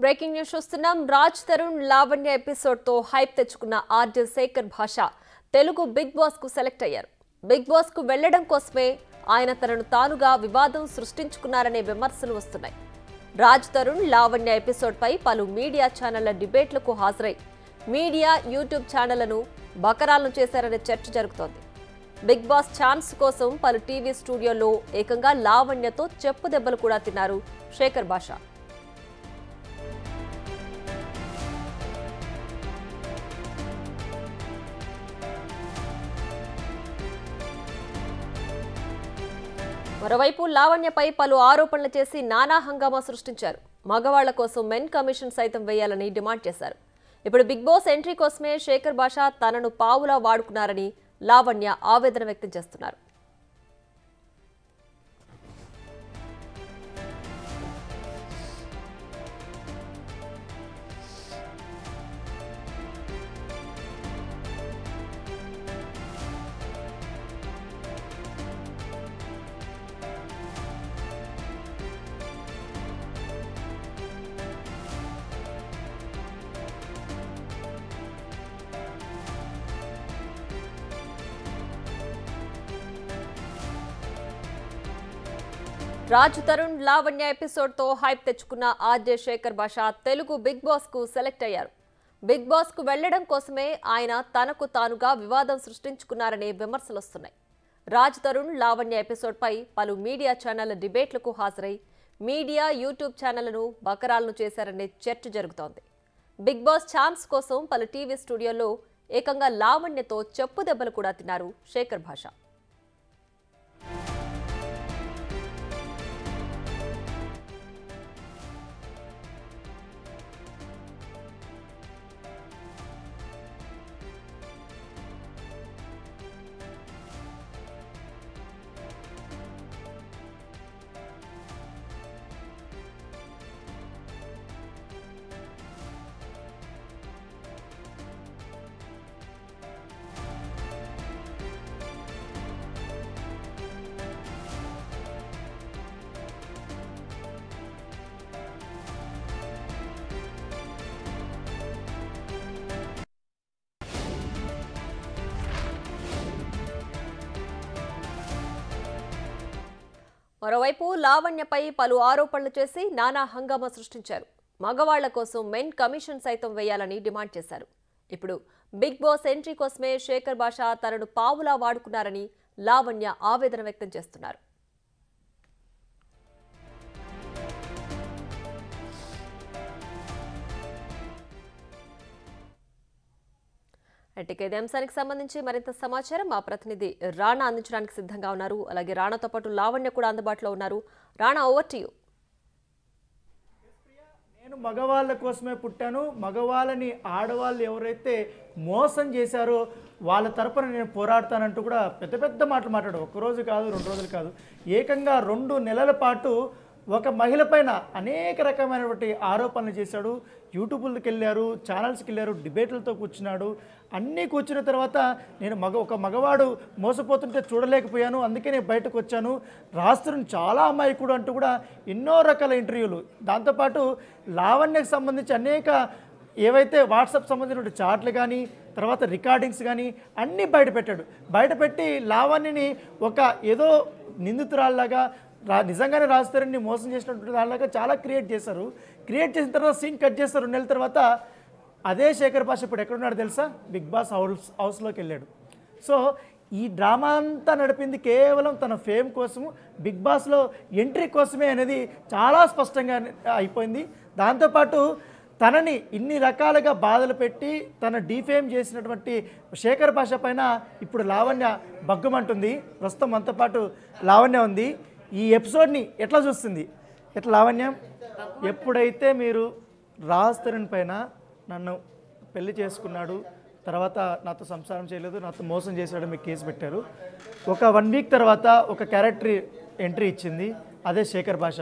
Breaking news చూస్తున్నాం. Raj Tarun Lavanya episode తో hype తెచ్చుకున్న ఆర్జే శేఖర్ భాష తెలుగు బిగ్ బాస్ కు సెలెక్ట్ అయ్యారు. బిగ్ బాస్ కు వెళ్లడం కోసమే ఆయన తనను తానుగా వివాదం సృష్టించుకున్నారనే విమర్శలు వస్తున్నాయి. రాజ్ తరుణ్ లావణ్య ఎపిసోడ్ పై పలు మీడియా ఛానళ్ల డిబేట్లకు హాజరై మీడియా యూట్యూబ్ ఛానళ్లను బకరాలను చేశారనే చర్చ జరుగుతోంది. బిగ్ బాస్ ఛాన్స్ కోసం పలు టీవీ స్టూడియోల్లో ఏకంగా లావణ్యతో చెప్పు దెబ్బలు కూడా తిన్నారు శేఖర్ భాష. మరోవైపు లావణ్యపై పలు ఆరోపణలు చేసి నానా హంగామా సృష్టించారు. మగవాళ్ల కోసం మెన్ కమిషన్ సైతం వేయాలని డిమాండ్ చేశారు. ఇప్పుడు బిగ్ బాస్ ఎంట్రీ కోసమే శేఖర్ భాష తనను పావులా వాడుకున్నారని లావణ్య ఆవేదన వ్యక్తం చేస్తున్నారు. రాజ్ తరుణ్ లావణ్య ఎపిసోడ్ తో హైప్ తెచ్చుకున్న ఆర్జే శేఖర్ భాష తెలుగు బిగ్ బాస్ కు సెలెక్ట్ అయ్యారు. బిగ్ బాస్ కు వెళ్లడం కోసమే ఆయన తనకు తానుగా వివాదం సృష్టించుకున్నారనే విమర్శలు వస్తున్నాయి. రాజ్ తరుణ్ లావణ్య ఎపిసోడ్ పై పలు మీడియా ఛానళ్ల డిబేట్లకు హాజరై మీడియా యూట్యూబ్ ఛానళ్లను బకరాలను చేశారనే చర్చ జరుగుతోంది. బిగ్ బాస్ ఛాన్స్ కోసం పలు టీవీ స్టూడియోల్లో ఏకంగా లావణ్యతో చెప్పు దెబ్బలు కూడా తిన్నారు శేఖర్ భాష. మరోవైపు లావణ్యపై పలు ఆరోపణలు చేసి నానా హంగామా సృష్టించారు. మగవాళ్ల కోసం మెన్ కమిషన్ సైతం వేయాలని డిమాండ్ చేశారు. ఇప్పుడు బిగ్ బాస్ ఎంట్రీ కోసమే శేఖర్ భాష తనను పావులా వాడుకున్నారని లావణ్య ఆవేదన వ్యక్తం చేస్తున్నారు. ఇదే అంశానికి సంబంధించి మరింత సమాచారం మా ప్రతినిధి రాణా అందించడానికి సిద్ధంగా ఉన్నారు. అలాగే రాణాతో పాటు లావణ్య కూడా అందుబాటులో ఉన్నారు. Rana, over to you. నేను మగవాళ్ళ కోసమే పుట్టాను, మగవాళ్ళని ఆడవాళ్ళు ఎవరైతే మోసం చేశారో వాళ్ళ తరపున నేను పోరాడతానంటూ కూడా పెద్ద పెద్ద మాటలు మాట్లాడు. ఒక్కరోజు కాదు, 2 రోజులు కాదు, ఏకంగా 2 నెలల పాటు ఒక మహిళ పైన అనేక రకమైనటువంటి ఆరోపణలు చేశాడు. యూట్యూబ్లకు వెళ్ళారు, ఛానల్స్కి వెళ్ళారు, డిబేట్లతో కూర్చున్నాడు. అన్నీ కూర్చున్న తర్వాత నేను ఒక మగవాడు మోసపోతుంటే చూడలేకపోయాను, అందుకే నేను బయటకు వచ్చాను, రాష్ట్రం చాలా అమాయకుడు అంటూ కూడా ఎన్నో రకాల ఇంటర్వ్యూలు, దాంతోపాటు లావణ్యకు సంబంధించి అనేక ఏవైతే వాట్సాప్ సంబంధించిన చాట్లు కానీ తర్వాత రికార్డింగ్స్ కానీ అన్నీ బయటపెట్టి లావణ్యని ఒక ఏదో నిందితురాల్లాగా నిజంగానే రాజ్ తరుణ్ని మోసం చేసినటువంటి దానిలాగా చాలా క్రియేట్ చేసిన తర్వాత సీన్ కట్ చేస్తారు. 2 నెలల తర్వాత అదే శేఖర్ భాష ఇప్పుడు ఎక్కడున్నాడు తెలుసా? బిగ్ బాస్ హౌస్లోకి వెళ్ళాడు. సో ఈ డ్రామా అంతా నడిపింది కేవలం తన ఫేమ్ కోసము, బిగ్ బాస్లో ఎంట్రీ కోసమే అనేది చాలా స్పష్టంగా అయిపోయింది. దాంతోపాటు తనని ఇన్ని రకాలుగా బాధలు పెట్టి తన డిఫేమ్ చేసినటువంటి శేఖర్ భాష పైన ఇప్పుడు లావణ్య బగ్గుమంటుంది. ప్రస్తుతం మనతో పాటు లావణ్య ఉంది. ఈ ఎపిసోడ్ని ఎట్లా చూస్తుంది? ఎట్లా లావణ్య, ఎప్పుడైతే మీరు రాజ్ తరుణ్ పైన నన్ను పెళ్లి చేసుకున్నాడు, తర్వాత నాతో సంసారం చేయలేదు, నాతో మోసం చేశాడు, మీకు కేసు పెట్టారు, ఒక 1 వీక్ తర్వాత ఒక క్యారెక్టర్ ఎంట్రీ ఇచ్చింది అదే శేఖర్ భాష.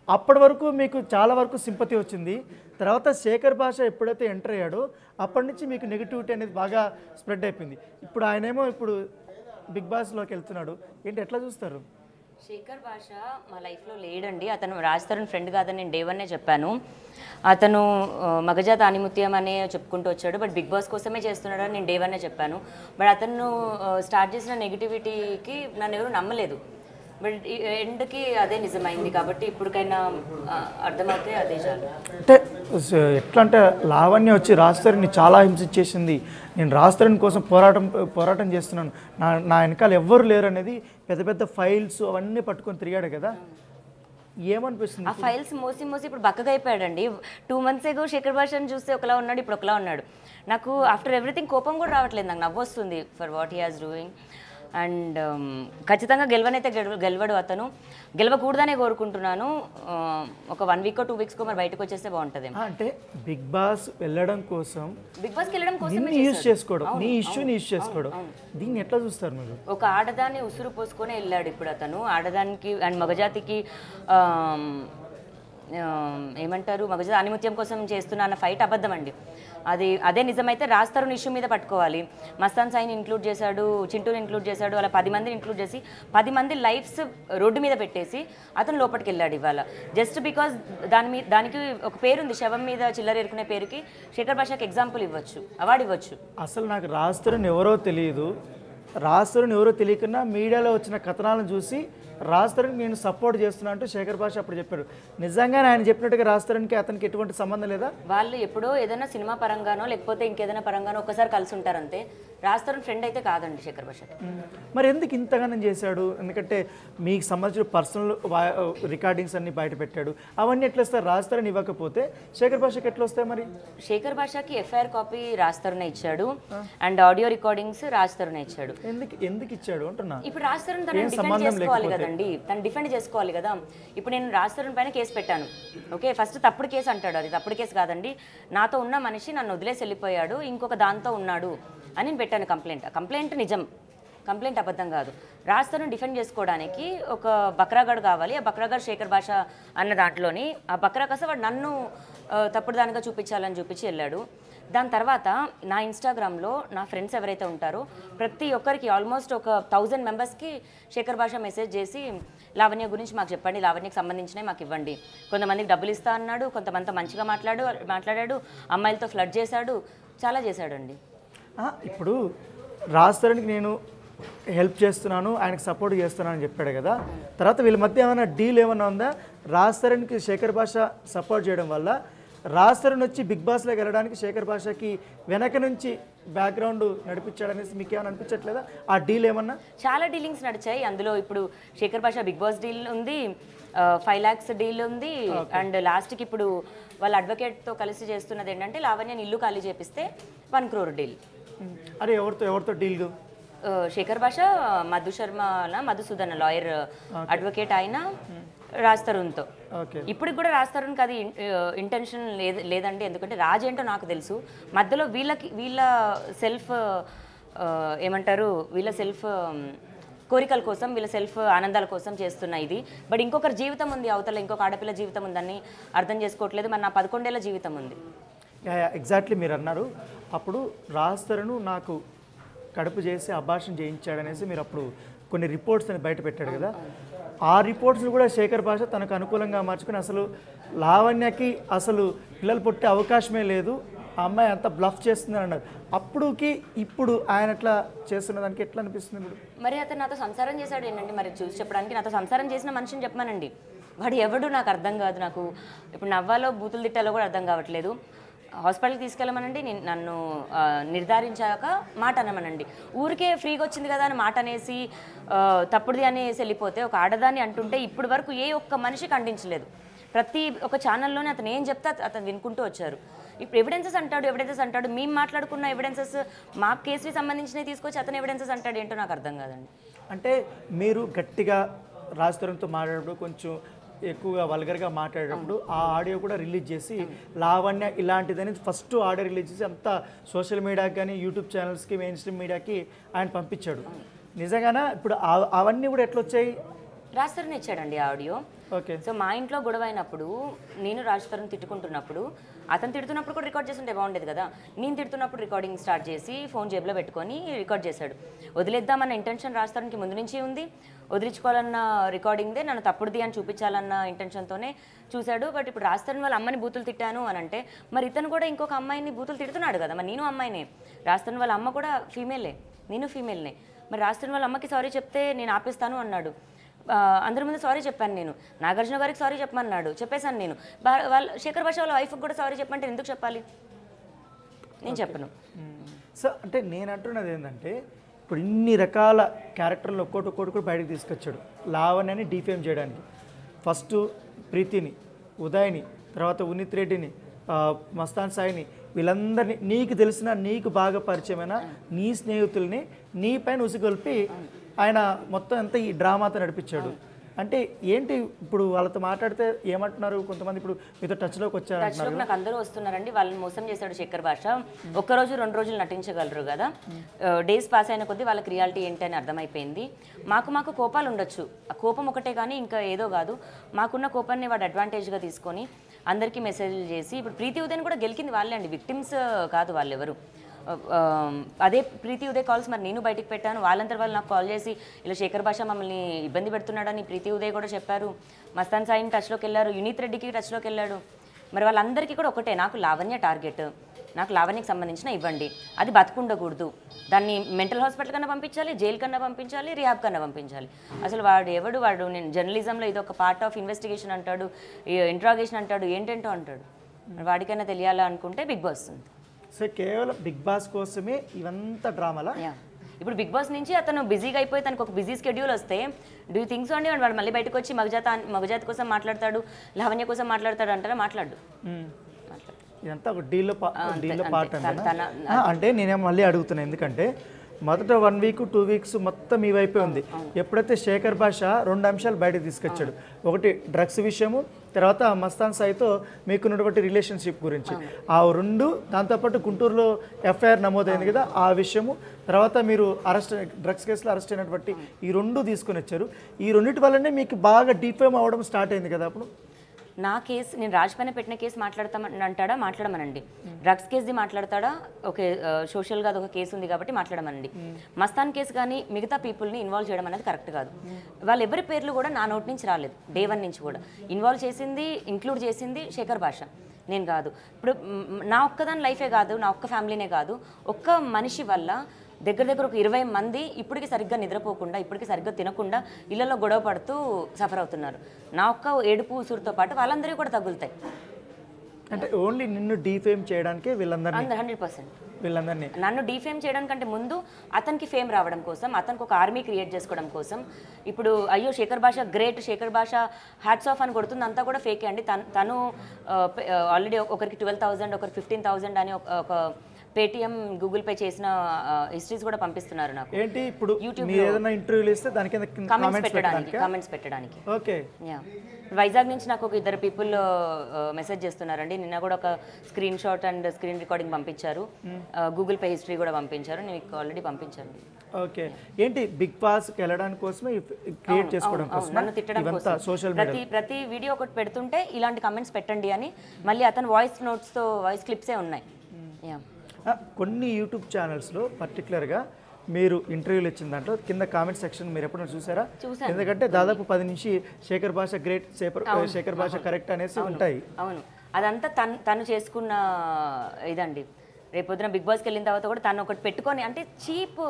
అప్పటి వరకు మీకు చాలా వరకు సింపతి వచ్చింది. తర్వాత శేఖర్ భాష ఎప్పుడైతే ఎంటర్ అయ్యాడో అప్పటి నుంచి మీకు నెగిటివిటీ అనేది బాగా స్ప్రెడ్ అయిపోయింది. ఇప్పుడు ఆయనేమో బిగ్ బాస్లోకి వెళ్తున్నాడు. ఏంటి, ఎట్లా చూస్తారు? శేఖర్ భాష మా లైఫ్లో లేడండి. అతను రాజ్ తరుణ్ ఫ్రెండ్ కాదని నేను డే 1 చెప్పాను. అతను మగజాత ఆనిముత్యం అనే చెప్పుకుంటూ వచ్చాడు. బట్ బిగ్ బాస్ కోసమే చేస్తున్నాడని నేను డే 1 చెప్పాను. బట్ అతను స్టార్ట్ చేసిన నెగిటివిటీకి నన్ను ఎవరు నమ్మలేదు. బట్ ఎండ్కి అదే నిజమైంది. కాబట్టి ఇప్పటికైనా అర్థమైతే అదే చాలు. అంటే ఎట్లా అంటే లావణ్య వచ్చి రాజ్ తరుణ్ని చాలా హింసించేసింది, నేను రాజ్ తరుణ్ కోసం పోరాటం చేస్తున్నాను, నా వెనకాల ఎవ్వరు లేరు అనేది పెద్ద పెద్ద ఫైల్స్ అవన్నీ పట్టుకొని తిరిగాడు కదా, ఏమనిపిస్తుంది? ఆ ఫైల్స్ మోసి మోసి ఇప్పుడు బక్కగా అయిపోయాడండి. 2 months ago శేఖర్ భాషను చూస్తే ఒకలా ఉన్నాడు, ఇప్పుడు ఒకలా ఉన్నాడు. నాకు ఆఫ్టర్ ఎవ్రీథింగ్ కోపం కూడా రావట్లేదు, నాకు నవ్వు వస్తుంది for what he has doing. And ఖచ్చితంగా గెలవనైతే గెలవడు, అతను గెలవకూడదనే కోరుకుంటున్నాను. ఒక 1 week or 2 weeks మరి బయటకు వచ్చేస్తే బాగుంటుంది. అంటే బిగ్ బాస్ వెళ్ళడం కోసం, బిగ్ బాస్కి వెళ్ళడం కోసం యూజ్ చేసుకోవడం, నీ ఇష్యూని యూజ్ చేసుకోవడం, దీన్ని ఎట్లా చూస్తారు మీరు? ఒక ఆడదాన్ని ఉసురు పోసుకొని వెళ్ళాడు ఇప్పుడు అతను. ఆడదానికి అండ్ మగజాతికి ఏమంటారు, మగజాతి ఆనిముత్యం కోసం చేస్తున్న అన్న ఫైట్ అబద్ధం అండి. అదే నిజమైతే రాజ్ తరుణ్ ఇష్యూ మీద పట్టుకోవాలి. మస్తాన్ సాయిని ఇంక్లూడ్ చేశాడు, చింటూని ఇంక్లూడ్ చేశాడు, అలా 10 మందిని ఇంక్లూడ్ చేసి 10 మంది లైఫ్స్ రోడ్డు మీద పెట్టేసి అతను లోపలికి వెళ్ళాడు ఇవాళ. జస్ట్ బికాజ్ దానికి ఒక పేరుంది, శవం మీద చిల్లర ఎరుకునే పేరుకి శేఖర్ భాషకి ఎగ్జాంపుల్ ఇవ్వచ్చు, అవార్డు ఇవ్వచ్చు. అసలు నాకు రాజ్ తరుణ్ ఎవరో తెలియదు, రాజ్ తరుణ్ ఎవరో తెలియకుండా మీడియాలో వచ్చిన కథనాలను చూసి రాజ్ తరుణ్ నేను సపోర్ట్ చేస్తున్నా అంటూ శేఖర్ భాష అప్పుడు చెప్పారు. నిజంగానే ఆయన చెప్పినట్టుగా రాజ్ తరుణ్కి అతనికి ఎటువంటి సంబంధం లేదా? వాళ్ళు ఎప్పుడో ఏదైనా సినిమా పరంగానో లేకపోతే ఇంకేదైనా పరంగానో ఒకసారి కలిసి ఉంటారు అంతే. రాజ్ తరుణ్ ఫ్రెండ్ అయితే కాదండి శేఖర్ భాషకి. మరి ఎందుకు ఇంతగానం చేశాడు? ఎందుకంటే మీకు సంబంధించిన పర్సనల్ రికార్డింగ్స్ అన్ని బయట పెట్టాడు, అవన్నీ ఎట్లా వస్తాయి? రాజ్ తరుణ్ ఇవ్వకపోతే శేఖర్ భాషకి ఎట్లా వస్తాయి? మరి శేఖర్ భాషకి FIR కాపీ రాజ్ తరుణ్ ఇచ్చాడు and audio recordings Raj Tarun ఇచ్చాడు. ఎందుకు ఇచ్చాడు అంటున్నా. ఇప్పుడు రాజ్ తరుణ్ తను డిఫెండ్ చేసుకోవాలి కదండి, తను డిఫెండ్ చేసుకోవాలి కదా. ఇప్పుడు నేను రాజ్ తరుణ్ పైన కేసు పెట్టాను, ఓకే, ఫస్ట్ తప్పుడు కేసు అంటాడు, అది తప్పుడు కేసు కాదండి, నాతో ఉన్న మనిషి నన్ను వదిలేసి వెళ్ళిపోయాడు, ఇంకొక దాంతో ఉన్నాడు అని నేను పెట్టాను కంప్లైంట్ నిజం, కంప్లైంట్ అబద్ధం కాదు. రాజ్ తరుణ్ డిఫెండ్ చేసుకోవడానికి ఒక బక్రాగడ్ కావాలి. ఆ బక్రాగడ్ శేఖర్ భాష అన్న దాంట్లోని ఆ బక్రా కస వాడు నన్ను తప్పుడు దానిగా చూపించి వెళ్ళాడు. దాని తర్వాత నా ఇన్స్టాగ్రామ్లో నా ఫ్రెండ్స్ ఎవరైతే ఉంటారో ప్రతి ఒక్కరికి ఆల్మోస్ట్ ఒక 1000 మెంబర్స్కి శేఖర్ భాష మెసేజ్ చేసి లావణ్య గురించి మాకు చెప్పండి, లావణ్యకి సంబంధించినవి మాకు ఇవ్వండి. కొంతమందికి డబ్బులు ఇస్తా అన్నాడు, కొంతమంది మంచిగా మాట్లాడాడు, అమ్మాయిలతో ఫ్లడ్ చేశాడు, చాలా చేశాడండి. ఇప్పుడు రాజ్ తరుణ్కి నేను హెల్ప్ చేస్తున్నాను, ఆయనకు సపోర్ట్ చేస్తున్నాను అని చెప్పాడు కదా, తర్వాత వీళ్ళ మధ్య ఏమైనా డీల్ ఏమైనా ఉందా? రాజ్ తరుణ్కి శేఖర్ భాష సపోర్ట్ చేయడం వల్ల రాజ్ తరుణ్ వచ్చి బిగ్ బాస్లోకి వెళ్ళడానికి శేఖర్ భాషకి వెనక నుంచి బ్యాక్గ్రౌండ్ నడిపించాడనేసి మీకు ఏమైనా అనిపించట్లేదా? ఆ డీల్ ఏమన్నా? చాలా డీలింగ్స్ నడిచాయి అందులో. ఇప్పుడు శేఖర్ భాష బిగ్ బాస్ డీల్ ఉంది, 5 lakhs డీల్ ఉంది, అండ్ లాస్ట్కి ఇప్పుడు వాళ్ళ అడ్వకేట్తో కలిసి చేస్తున్నది ఏంటంటే లావణ్యని ఇల్లు ఖాళీ చేపిస్తే 1 crore డీల్. అరే ఎవరితో డీల్? శేఖర్ భాష మధుసూదన్ లాయర్ అడ్వకేట్ ఆయన రాజ్ తరుణ్తో. ఇప్పుడు కూడా రాజ్ తరుణ్కి అది ఇంటెన్షన్ లేదండి, ఎందుకంటే రాజ్ ఏంటో నాకు తెలుసు. మధ్యలో వీళ్ళ సెల్ఫ్ ఏమంటారు, వీళ్ళ సెల్ఫ్ కోరికల కోసం, వీళ్ళ సెల్ఫ్ ఆనందాల కోసం చేస్తున్న ఇది. బట్ ఇంకొకరి జీవితం ఉంది అవతల, ఇంకొక ఆడపిల్ల జీవితం ఉందని అర్థం చేసుకోవట్లేదు. మరి నా 11 ఏళ్ల జీవితం ఉంది. ఎగ్జాక్ట్లీ మీరు అన్నారు. అప్పుడు రాజ్ తరుణ్ నాకు కడుపు చేసి అబార్షన్ చేయించాడనేసి మీరు అప్పుడు కొన్ని రిపోర్ట్స్ అని బయట పెట్టాడు కదా, ఆ రిపోర్ట్స్ని కూడా శేఖర్ భాష తనకు అనుకూలంగా మార్చుకుని అసలు లావణ్యకి అసలు పిల్లలు పుట్టే అవకాశమే లేదు, ఆ అమ్మాయి అంతా బ్లఫ్ చేస్తుందని అన్నారు. అప్పుడుకి ఇప్పుడు ఆయన ఎట్లా చేస్తున్న దానికి ఎట్లా అనిపిస్తుంది? ఇప్పుడు మరి అతను నాతో సంసారం చేశాడు ఏంటండి, మరి చూసి చెప్పడానికి నాతో సంసారం చేసిన మనిషిని చెప్పమానండి. వాడు ఎవడు నాకు అర్థం కాదు. నాకు ఇప్పుడు నవ్వాలో బూతులు తిట్టాలో కూడా అర్థం కావట్లేదు. హాస్పిటల్కి తీసుకెళ్ళమనండి, నన్ను నిర్ధారించాక మాట అనమనండి. ఊరికే ఫ్రీగా వచ్చింది కదా అని మాట అనేసి తప్పుడుది అనేసి వెళ్ళిపోతే, ఒక ఆడదాన్ని అంటుంటే ఇప్పటి వరకు ఏ ఒక్క మనిషి ఖండించలేదు. ప్రతి ఒక్క ఛానల్లోనే అతను ఏం చెప్తే అతను వినుకుంటూ వచ్చారు. ఇప్పుడు ఎవిడెన్సెస్ అంటాడు, మేము మాట్లాడుకున్న ఎవిడెన్సెస్ మా కేసుకి సంబంధించినవి తీసుకొచ్చి అతను ఎవిడెన్సెస్ అంటాడు, ఏంటో నాకు అర్థం కాదండి. అంటే మీరు గట్టిగా రాజ్ తరుణ్తో మాట్లాడేటప్పుడు కొంచెం ఎక్కువగా వల్గర్గా మాట్లాడేటప్పుడు ఆ ఆడియో కూడా రిలీజ్ చేసి లావణ్య ఇలాంటిదని ఫస్ట్ ఆడియో రిలీజ్ చేసి అంతా సోషల్ మీడియాకి కానీ యూట్యూబ్ ఛానల్స్కి మెయిన్ స్ట్రీమ్ మీడియాకి ఆయన పంపించాడు. నిజంగానే ఇప్పుడు అవన్నీ కూడా ఎట్లా వచ్చాయి? రాజ్ తరుణ్ ఇచ్చాడండి ఆడియో. ఓకే. సో మా ఇంట్లో గొడవ అయినప్పుడు నేను రాజ్ తరుణ్ తిట్టుకుంటున్నప్పుడు అతను తిడుతున్నప్పుడు కూడా రికార్డ్ చేస్తుంటే బాగుండేది కదా. నేను తిడుతున్నప్పుడు రికార్డింగ్ స్టార్ట్ చేసి ఫోన్ జేబులో పెట్టుకొని రికార్డ్ చేశాడు. వదిలేద్దామన్న ఇంటెన్షన్ రాజ్ తరుణ్కి ముందు నుంచి ఉంది. వదిలించుకోవాలన్న రికార్డింగ్దే నన్ను తప్పుడుది అని చూపించాలన్న ఇంటెన్షన్తోనే చూశాడు. బట్ ఇప్పుడు రాజ్ తరుణ్ వాళ్ళ అమ్మని బూతులు తిట్టాను అని అంటే మరి ఇతను కూడా ఇంకొక అమ్మాయిని బూతులు తిడుతున్నాడు కదా. మరి నేను అమ్మాయినే, రాజ్ తరుణ్ వాళ్ళ అమ్మ కూడా ఫీమేలే, నేను ఫీమేల్నే. మరి రాజ్ తరుణ్ వాళ్ళ అమ్మకి సారీ చెప్తే నేను ఆపేస్తాను అన్నాడు. అందరి ముందు సారీ చెప్పాను నేను. నాగార్జున గారికి సారీ చెప్పమన్నాడు, చెప్పేశాను నేను. వాళ్ళ శేఖర్ భాష వాళ్ళ వైఫ్కి కూడా సారీ చెప్పమంటే ఎందుకు చెప్పాలి? నేను చెప్పను. సో అంటే నేను అంటున్నది ఏంటంటే ఇప్పుడు ఇన్ని రకాల క్యారెక్టర్లు ఒక్కోటి కూడా బయటకు తీసుకొచ్చాడు లావణ్యని డిఫేమ్ చేయడానికి. ఫస్ట్ ప్రీతిని, ఉదయ్ని, తర్వాత ఉనిత్ రెడ్డిని, మస్తాన్ సాయిని, వీళ్ళందరినీ నీకు తెలిసిన నీకు బాగా పరిచయమైన నీ స్నేహితుల్ని నీ పైన ఉసిగొల్పి ఆయన మొత్తం అంతా ఈ డ్రామాతో నడిపించాడు. అంటే ఏంటి ఇప్పుడు వాళ్ళతో మాట్లాడితే ఏమంటున్నారు కొంతమంది, ఇప్పుడు మీతో టచ్లోకి వచ్చారు, నాకు అందరూ వస్తున్నారండి, వాళ్ళని మోసం చేశాడు శేఖర్ భాష. ఒక్కరోజు 2 రోజులు నటించగలరు కదా. డేస్ పాస్ అయిన కొద్దీ వాళ్ళకి రియాలిటీ ఏంటి అని అర్థమైపోయింది. మాకు కోపాలు ఉండొచ్చు, ఆ కోపం ఒకటే కానీ ఇంకా ఏదో కాదు. మాకున్న కోపాన్ని వాడు అడ్వాంటేజ్గా తీసుకొని అందరికీ మెసేజ్లు చేసి ఇప్పుడు ప్రీతి ఉదయ్ కూడా గెలికింది వాళ్ళే అండి, విక్టిమ్స్ కాదు వాళ్ళెవరు. అదే ప్రీతి ఉదయ్ కాల్స్ మరి నేను బయటికి పెట్టాను. వాళ్ళంతా వాళ్ళు నాకు కాల్ చేసి ఇలా శేఖర్ భాష మమ్మల్ని ఇబ్బంది పెడుతున్నాడని ప్రీతి ఉదయ్ కూడా చెప్పారు. మస్తాన్ సాయిని టచ్లోకి వెళ్ళారు, యునీత్ రెడ్డికి టచ్లోకి వెళ్ళాడు. మరి వాళ్ళందరికీ కూడా ఒకటే, నాకు లావణ్య టార్గెట్, నాకు లావణ్యకి సంబంధించిన ఇవ్వండి. అది బతుకుండకూడదు, దాన్ని మెంటల్ హాస్పిటల్ కన్నా పంపించాలి, జైలు కన్నా పంపించాలి, రిహాబ్ కన్నా పంపించాలి. అసలు వాడు నేను జర్నలిజంలో ఇది ఒక పార్ట్ ఆఫ్ ఇన్వెస్టిగేషన్ అంటాడు, ఇంట్రాగేషన్ అంటాడు, ఏంటంటో అంటాడు. వాడికైనా తెలియాలా అనుకుంటే బిగ్ బాస్ ఉంది. సో కేవలం బిగ్ బాస్ కోసమే ఇవంతా డ్రామాలా? ఇప్పుడు బిగ్ బాస్ నుంచి అతను బిజీగా అయిపోయి తనకు ఒక బిజీ స్కెడ్యూల్ వస్తే డూ థింగ్స్ అండి వాడు మళ్ళీ బయటకు వచ్చి మగజాతి కోసం మాట్లాడతాడు, లావణ్య కోసం మాట్లాడతాడు అంటారా? మాట్లాడు. ఇదంతా ఒక డీల్లో పార్ట్ అంటే నేనేమో మళ్ళీ అడుగుతున్నాను, ఎందుకంటే మొదట 1 వీక్ 2 వీక్స్ మొత్తం ఈ వైపే ఉంది. ఎప్పుడైతే శేఖర్ భాష 2 అంశాలు బయటకు తీసుకొచ్చాడు, ఒకటి డ్రగ్స్ విషయము, తర్వాత మస్తాన్ సాయితో మీకున్నటువంటి రిలేషన్షిప్ గురించి, ఆ 2, దాంతోపాటు గుంటూరులో ఎఫ్ఐఆర్ నమోదైంది కదా ఆ విషయము, తర్వాత మీరు డ్రగ్స్ కేసులో అరెస్ట్ అయినటువంటి ఈ 2 తీసుకొని వచ్చారు. ఈ 2 వల్లనే మీకు బాగా డిఫేమ్ అవ్వడం స్టార్ట్ అయింది కదా. అప్పుడు నా కేసు, నేను రాజ్ పైన పెట్టిన కేసు మాట్లాడతామంటాడా? మాట్లాడమనండి. డ్రగ్స్ కేసుది మాట్లాడతాడా? ఓకే, సోషల్గా అదొక కేసు ఉంది కాబట్టి మాట్లాడమనండి. మస్తాన్ కేసు కానీ మిగతా పీపుల్ని ఇన్వాల్వ్ చేయడం అనేది కరెక్ట్ కాదు. వాళ్ళ ఎవరి పేర్లు కూడా నా నోటి నుంచి రాలేదు, డే 1 నుంచి కూడా. ఇన్వాల్వ్ చేసింది, ఇంక్లూడ్ చేసింది శేఖర్ భాష, నేను కాదు. ఇప్పుడు నా ఒక్కదాని లైఫే కాదు, నా ఒక్క ఫ్యామిలీనే కాదు, ఒక్క మనిషి వల్ల దగ్గర ఒక 20 మంది ఇప్పటికీ సరిగ్గా నిద్రపోకుండా, ఇప్పటికీ సరిగ్గా తినకుండా ఇళ్లలో గొడవ పడుతూ సఫర్ అవుతున్నారు. నా ఒక్క ఏడుపు ఉసురుతో పాటు వాళ్ళందరూ కూడా తగులుతాయి. అంటే ఓన్లీ నిన్ను డిఫేమ్ చేయడానికి వీళ్ళందరినీ 100% వీళ్ళందరినీ నన్ను డిఫేమ్ చేయడానికంటే ముందు అతనికి ఫేమ్ రావడం కోసం, అతనికి ఒక ఆర్మీ క్రియేట్ చేసుకోవడం కోసం. ఇప్పుడు అయ్యో శేఖర్ భాష గ్రేట్, శేఖర్ భాష హ్యాట్స్ ఆఫ్ అని కొడుతుంది, అంతా కూడా ఫేకే అండి. తను ఆల్రెడీ ఒకరికి 12,000 ఒకరికి 15,000 అని ఒక పేటిఎం, గూగుల్ పే చేసిన హిస్టరీస్ కూడా పంపిస్తున్నారు నాకు. ఏంటి ఇప్పుడు యూట్యూబ్ ఏదైనా ఇంటర్వ్యూలు ఇస్తే దాని కింద కామెంట్స్ పెట్టడానికి. ఓకే. వైజాగ్ నుంచి నాకు ఒక 2 పీపుల్ మెసేజ్ చేస్తున్నారండి. నిన్న కూడా ఒక screen shot and screen recording పంపించారు, గూగుల్ పే హిస్టరీ కూడా పంపించారు. నేను ఆల్రెడీ పంపించాను. ఓకే. ఏంటి బిగ్ బాస్కి వెళ్ళడానికి కోసమే క్రియేట్ చేసుకోవడం కోసం, నన్ను తిట్టడం కోసం సోషల్ ప్రతి వీడియో ఒకటి పెడుతుంటే ఇలాంటి కమెంట్స్ పెట్టండి అని, మళ్ళీ అతను వాయిస్ నోట్స్తో వాయిస్ క్లిప్సే ఉన్నాయి. కొన్ని యూట్యూబ్ ఛానల్స్లో పర్టికులర్గా మీరు ఇంటర్వ్యూలు ఇచ్చిన దాంట్లో కింద కామెంట్ సెక్షన్ మీరు ఎప్పుడైనా చూసారా? ఎందుకంటే దాదాపు 10 నుంచి శేఖర్ భాష గ్రేట్, శేఖర్ భాష కరెక్ట్ అనేసి ఉంటాయి. అవును, అదంతా తను చేసుకున్న ఇదండి. రేపొద్దున బిగ్ బాస్కి వెళ్ళిన తర్వాత కూడా తను ఒకటి పెట్టుకొని, అంటే చీప్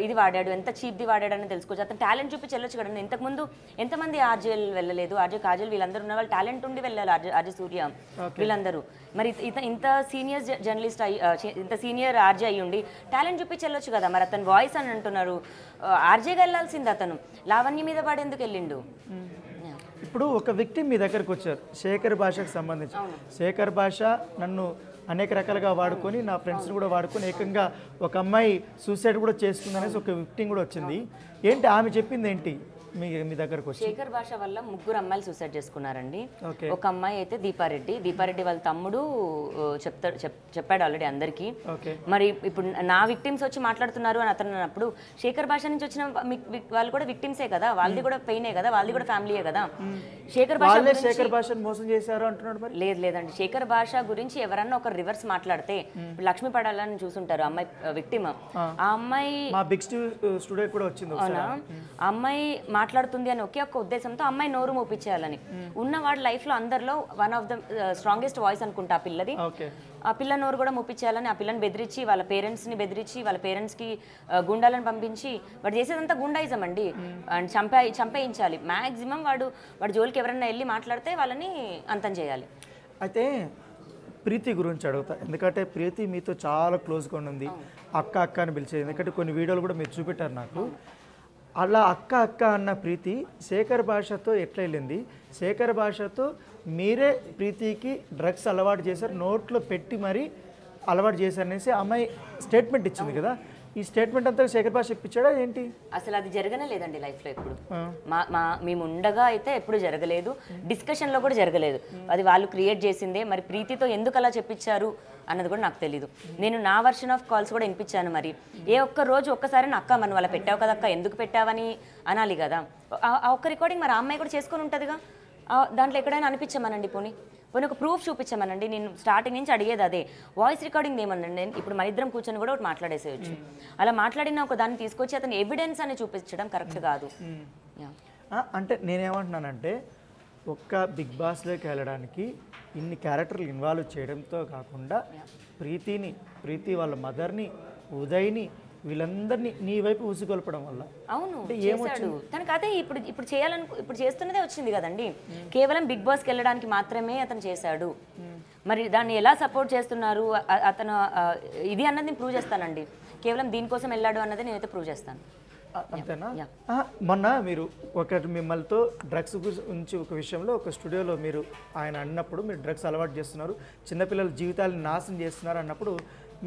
ఇది వాడాడు, ఎంత చీప్ది వాడాడు అని తెలుసుకోవచ్చు. అతను టాలెంట్ చూపించి వెళ్ళొచ్చు కదండి. ఇంతకుముందు ఎంతమంది ఆర్జేలు వెళ్ళలేదు, ఆర్జే కాజల్ వీళ్ళందరూ ఉన్న వాళ్ళు టాలెంట్ ఉండి వెళ్ళాలి, ఆర్జే సూర్య వీళ్ళందరూ. మరి ఇంత సీనియర్ జర్నలిస్ట్ ఇంత సీనియర్ ఆర్జే అయ్యి ఉండి టాలెంట్ చూపించి వెళ్ళొచ్చు కదా. మరి అతను వాయిస్ అని అంటున్నారు, ఆర్జేగా వెళ్ళాల్సింది అతను. లావణ్య మీద వాడు ఎందుకు వెళ్ళిండు? ఇప్పుడు ఒక వ్యక్తి మీ దగ్గరకు వచ్చారు శేఖర్ భాషకు సంబంధించి, శేఖర్ భాష నన్ను అనేక రకాలుగా వాడుకొని, నా ఫ్రెండ్స్ని కూడా వాడుకొని, ఏకంగా ఒక అమ్మాయి సూసైడ్ కూడా చేస్తుందనేసి ఒక విక్టిమ్ కూడా వచ్చింది. ఏంటి ఆమె చెప్పింది ఏంటి? మీ దగ్గరకు వచ్చి? శేఖర్ భాష వల్ల 3 అమ్మాయిలు సూసైడ్ చేసుకున్నారండి. ఓకే. ఒక అమ్మాయి అయితే దీపారెడ్డి వాళ్ళ తమ్ముడు చెప్పాడు ఆల్రెడీ అందరికీ. ఓకే. మరి ఇప్పుడు నా విక్టిమ్స్ వచ్చి మాట్లాడుతున్నారు అని అతను అన్నప్పుడు శేఖర్ భాష నుంచి వచ్చిన వాళ్ళు కూడా విక్టిమ్సే కదా, వాళ్ళది కూడా పెయినే కదా, వాళ్ళది కూడా ఫ్యామిలీయే కదా. శేఖర్ భాషను మోసం చేశారు అంటున్నాడు మరి. లేదండి, శేఖర్ భాష గురించి ఎవరన్నా ఒక రివర్స్ మాట్లాడితే లక్ష్మీ పడాలని చూసుంటారు అమ్మాయి విక్టిమ్. ఆ అమ్మాయి మా బిగ్ స్టూడియో కూడా వచ్చింది. అవునా, ఆ అమ్మాయి మాట్లాడుతుంది అని ఒకే ఒక్క ఉద్దేశంతో అమ్మాయి నోరు మోపించేయాలని ఉన్న వాడి లైఫ్ లో అందరిలో one of the strongest voice అనుకుంటా ఆ పిల్లది. ఆ పిల్ల నోరు కూడా ముప్పించాలని ఆ పిల్లని బెదిరించి వాళ్ళ పేరెంట్స్ని బెదిరించి వాళ్ళ పేరెంట్స్కి గుండాలను పంపించి వాడు చేసేదంతా గుండాయిజం అండి. అండ్ చంపేయించాలి మ్యాక్సిమం. వాడు జోలికి ఎవరైనా వెళ్ళి మాట్లాడితే వాళ్ళని అంతం చేయాలి. అయితే ప్రీతి గురించి అడుగుతా, ఎందుకంటే ప్రీతి మీతో చాలా క్లోజ్గా ఉంది, అక్క అని పిలిచేది. ఎందుకంటే కొన్ని వీడియోలు కూడా మీరు చూపెట్టారు నాకు. అలా అక్క అన్న ప్రీతి శేఖర్ భాషతో ఎట్లా వెళ్ళింది? శేఖర్ భాషతో మీరే ప్రీతికి డ్రగ్స్ అలవాటు చేశారు, నోట్లో పెట్టి మరీ అలవాటు చేశారనేసి అమ్మాయి స్టేట్మెంట్ ఇచ్చింది కదా. ఈ స్టేట్మెంట్ అంతా శేఖర్ భాష ఇప్పించాడా ఏంటి? అసలు అది జరగనే లేదండి లైఫ్లో ఎప్పుడు. మేము ఉండగా అయితే ఎప్పుడు జరగలేదు, డిస్కషన్లో కూడా జరగలేదు. అది వాళ్ళు క్రియేట్ చేసిందే. మరి ప్రీతితో ఎందుకు అలా చెప్పించారు అన్నది కూడా నాకు తెలీదు. నేను నా వర్షన్ ఆఫ్ కాల్స్ కూడా వినిపించాను. మరి ఒక్క రోజు ఒక్కసారి అక్క మనం అలా పెట్టావు కదా అక్క, ఎందుకు పెట్టావని అనాలి కదా. ఆ ఒక్క రికార్డింగ్ మరి ఆ అమ్మాయి కూడా చేసుకొని ఉంటుందిగా. దాంట్లో ఎక్కడైనా అనిపించమనండి, పోనీ ఒక ప్రూఫ్ చూపించమనండి. నేను స్టార్టింగ్ నుంచి అడిగేది అదే. వాయిస్ రికార్డింగ్ ఏమనండి, ఇప్పుడు మన ఇద్దరం కూర్చొని కూడా ఒకటి మాట్లాడేసేయచ్చు. అలా మాట్లాడిన ఒక దాన్ని తీసుకొచ్చి అతను ఎవిడెన్స్ అని చూపించడం కరెక్ట్ కాదు. అంటే నేనేమంటున్నానంటే ఒక్క బిగ్ బాస్లోకి వెళ్ళడానికి ఇన్ని క్యారెక్టర్లు ఇన్వాల్వ్ చేయడంతో కాకుండా ప్రీతి వాళ్ళ మదర్ని, ఉదయ్ని, వీళ్ళందరినీ నీ వైపు ఉసిగొల్పడం వల్ల. అవును, చేశాడు తనకు. అదే ఇప్పుడు చేస్తున్నదే వచ్చింది కదండి. కేవలం బిగ్ బాస్కి వెళ్ళడానికి మాత్రమే అతను చేశాడు. మరి దాన్ని ఎలా సపోర్ట్ చేస్తున్నారు అతను ఇది అన్నది నేను ప్రూవ్ చేస్తానండి. కేవలం దీనికోసం వెళ్ళాడు అన్నది నేనైతే ప్రూవ్ చేస్తాను. అంతేనా? మొన్న మీరు మిమ్మల్తో డ్రగ్స్ గురించి ఒక విషయంలో ఒక స్టూడియోలో మీరు ఆయన అన్నప్పుడు మీరు డ్రగ్స్ అలవాటు చేస్తున్నారు, చిన్నపిల్లల జీవితాలను నాశనం చేస్తున్నారు అన్నప్పుడు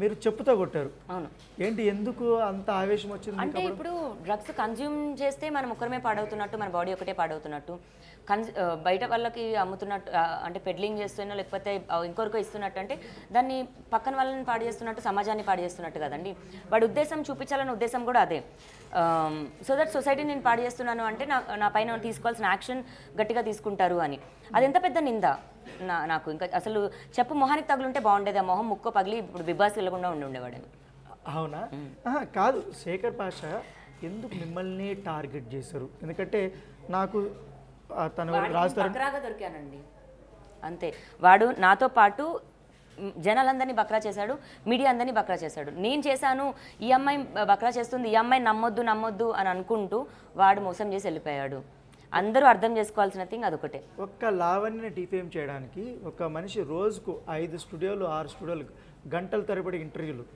మీరు చెప్పుతో కొట్టారు. అవును. ఏంటి, ఎందుకు అంత ఆవేశం వచ్చింది? అంటే ఇప్పుడు డ్రగ్స్ కన్జ్యూమ్ చేస్తే మనం ఒక్కరమే పాడవుతున్నట్టు, మన బాడీ ఒకటే పాడవుతున్నట్టు, బయట వాళ్ళకి అమ్ముతున్నట్టు, అంటే పెడ్లింగ్ చేస్తున్నా లేకపోతే ఇంకొకరికి ఇస్తున్నట్టు, అంటే దాన్ని పక్కన వాళ్ళని పాడు చేస్తున్నట్టు, సమాజాన్ని పాడు చేస్తున్నట్టు కదండి. వాడి ఉద్దేశం చూపించాలన్న ఉద్దేశం కూడా అదే. సో దట్ సొసైటీని నేను పాడు చేస్తున్నాను అంటే నా పైన తీసుకోవాల్సిన యాక్షన్ గట్టిగా తీసుకుంటారు అని. అది ఎంత పెద్ద నింద నాకు. ఇంకా అసలు చెప్పు మొహానికి తగులుంటే బాగుండేది. ఆ మొహం ముక్కో పగిలి ఇప్పుడు బిగ్ బాస్ వెళ్ళకుండా ఉండేవాడు. అవునా? కాదు, శేఖర్ భాష ఎందుకు మిమ్మల్ని టార్గెట్ చేశారు? ఎందుకంటే నాకు తను బక్రాగా దొరికానండి అంతే. వాడు నాతో పాటు జనాలందరినీ బక్రా చేశాడు, మీడియా అందరినీ బక్రా చేశాడు. నేను చేశాను, ఈ అమ్మాయి బక్రా చేస్తుంది, ఈ అమ్మాయి నమ్మొద్దు అని అనుకుంటూ వాడు మోసం చేసి వెళ్ళిపోయాడు. అందరూ అర్థం చేసుకోవాల్సిన థింగ్ అదొకటే. ఒక్క లావణ్యని డిఫేమ్ చేయడానికి ఒక మనిషి రోజుకు 5 స్టూడియోలు 6 స్టూడియోలు గంటల తరబడి ఇంటర్వ్యూలు,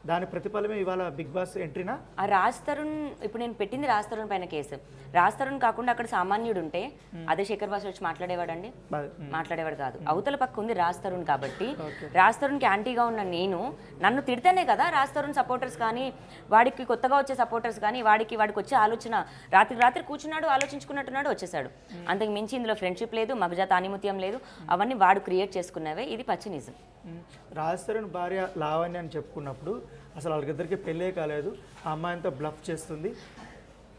దాని ప్రతిఫలమే ఇవాళ బిగ్ బాస్ ఎంట్రీనా? ఆ రాజ్ తరుణ్, ఇప్పుడు నేను పెట్టింది రాజ్ తరుణ్ పైన కేసు. రాజ్ తరుణ్ కాకుండా అక్కడ సామాన్యుడు ఉంటే అదే శేఖర్ భాష వచ్చి మాట్లాడేవాడండి? మాట్లాడేవాడు కాదు. అవతల పక్క ఉంది రాజ్ తరుణ్ కాబట్టి రాజ్ తరుణ్కి యాంటీగా ఉన్న నన్ను తిడితేనే కదా రాజ్ తరుణ్ సపోర్టర్స్ కానీ, వాడికి కొత్తగా వచ్చే సపోర్టర్స్ కానీ, వాడికి వచ్చే ఆలోచన రాత్రి కూర్చున్నాడు, ఆలోచించుకున్నట్టున్నాడు, వచ్చేసాడు. అంతకు మించి ఇందులో ఫ్రెండ్షిప్ లేదు, మగజాత ఆనిముత్యం లేదు. అవన్నీ వాడు క్రియేట్ చేసుకున్నవే. ఇది పచ్చి నిజం. రాజ్ తరుణ్ భార్య లావణ్య అని చెప్పుకున్నప్పుడు అసలు వాళ్ళకిద్దరికి పెళ్ళే కాలేదు, ఆ అమ్మాయితో బ్లఫ్ చేస్తుంది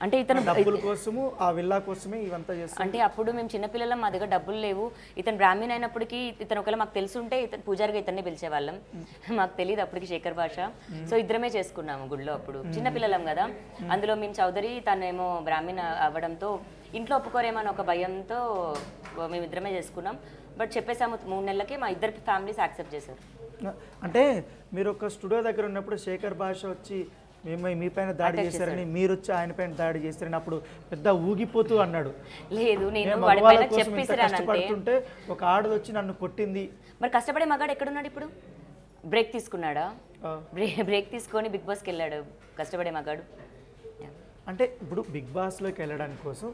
అంటే ఇతను డబ్బుల కోసము, ఆ విల్లా కోసమే ఇవంతా చేస్తుంది. అంటే అప్పుడు మేము చిన్నపిల్లలం, మా దగ్గర డబ్బులు లేవు. ఇతను బ్రాహ్మణ్ అయినప్పటికీ ఇతను ఒకవేళ మాకు తెలుసుంటే ఇతను పూజారిగా ఇతన్ని పిలిచేవాళ్ళం. మాకు తెలియదు అప్పటికి శేఖర్ భాష. సో ఇద్దరమే చేసుకున్నాము గుడిలో. అప్పుడు చిన్నపిల్లలం కదా. అందులో మేము చౌదరి, తనేమో బ్రాహ్మణ్ అవ్వడంతో ఇంట్లో ఒప్పుకోరేమని ఒక భయంతో మేము ఇద్దరమే చేసుకున్నాం. బట్ చెప్పేసాము 3 నెలలకే మా ఇద్దరు ఫ్యామిలీస్ యాక్సెప్ట్ చేశారు. అంటే మీరు ఒక స్టూడియో దగ్గర ఉన్నప్పుడు శేఖర్ భాష వచ్చి మీ పైన దాడి చేశారని, మీరు వచ్చి ఆయన పైన దాడి చేశారని అప్పుడు పెద్ద ఊగిపోతూ అన్నాడు. లేదు, నేను కష్టపడుతుంటే ఒక ఆడది వచ్చి నన్ను కొట్టింది. మరి కష్టపడే మగాడు ఎక్కడున్నాడు ఇప్పుడు? బ్రేక్ తీసుకున్నాడా? బ్రేక్ తీసుకొని బిగ్ బాస్కి వెళ్ళాడు కష్టపడే మగాడు. అంటే ఇప్పుడు బిగ్ బాస్లోకి వెళ్ళడానికి కోసం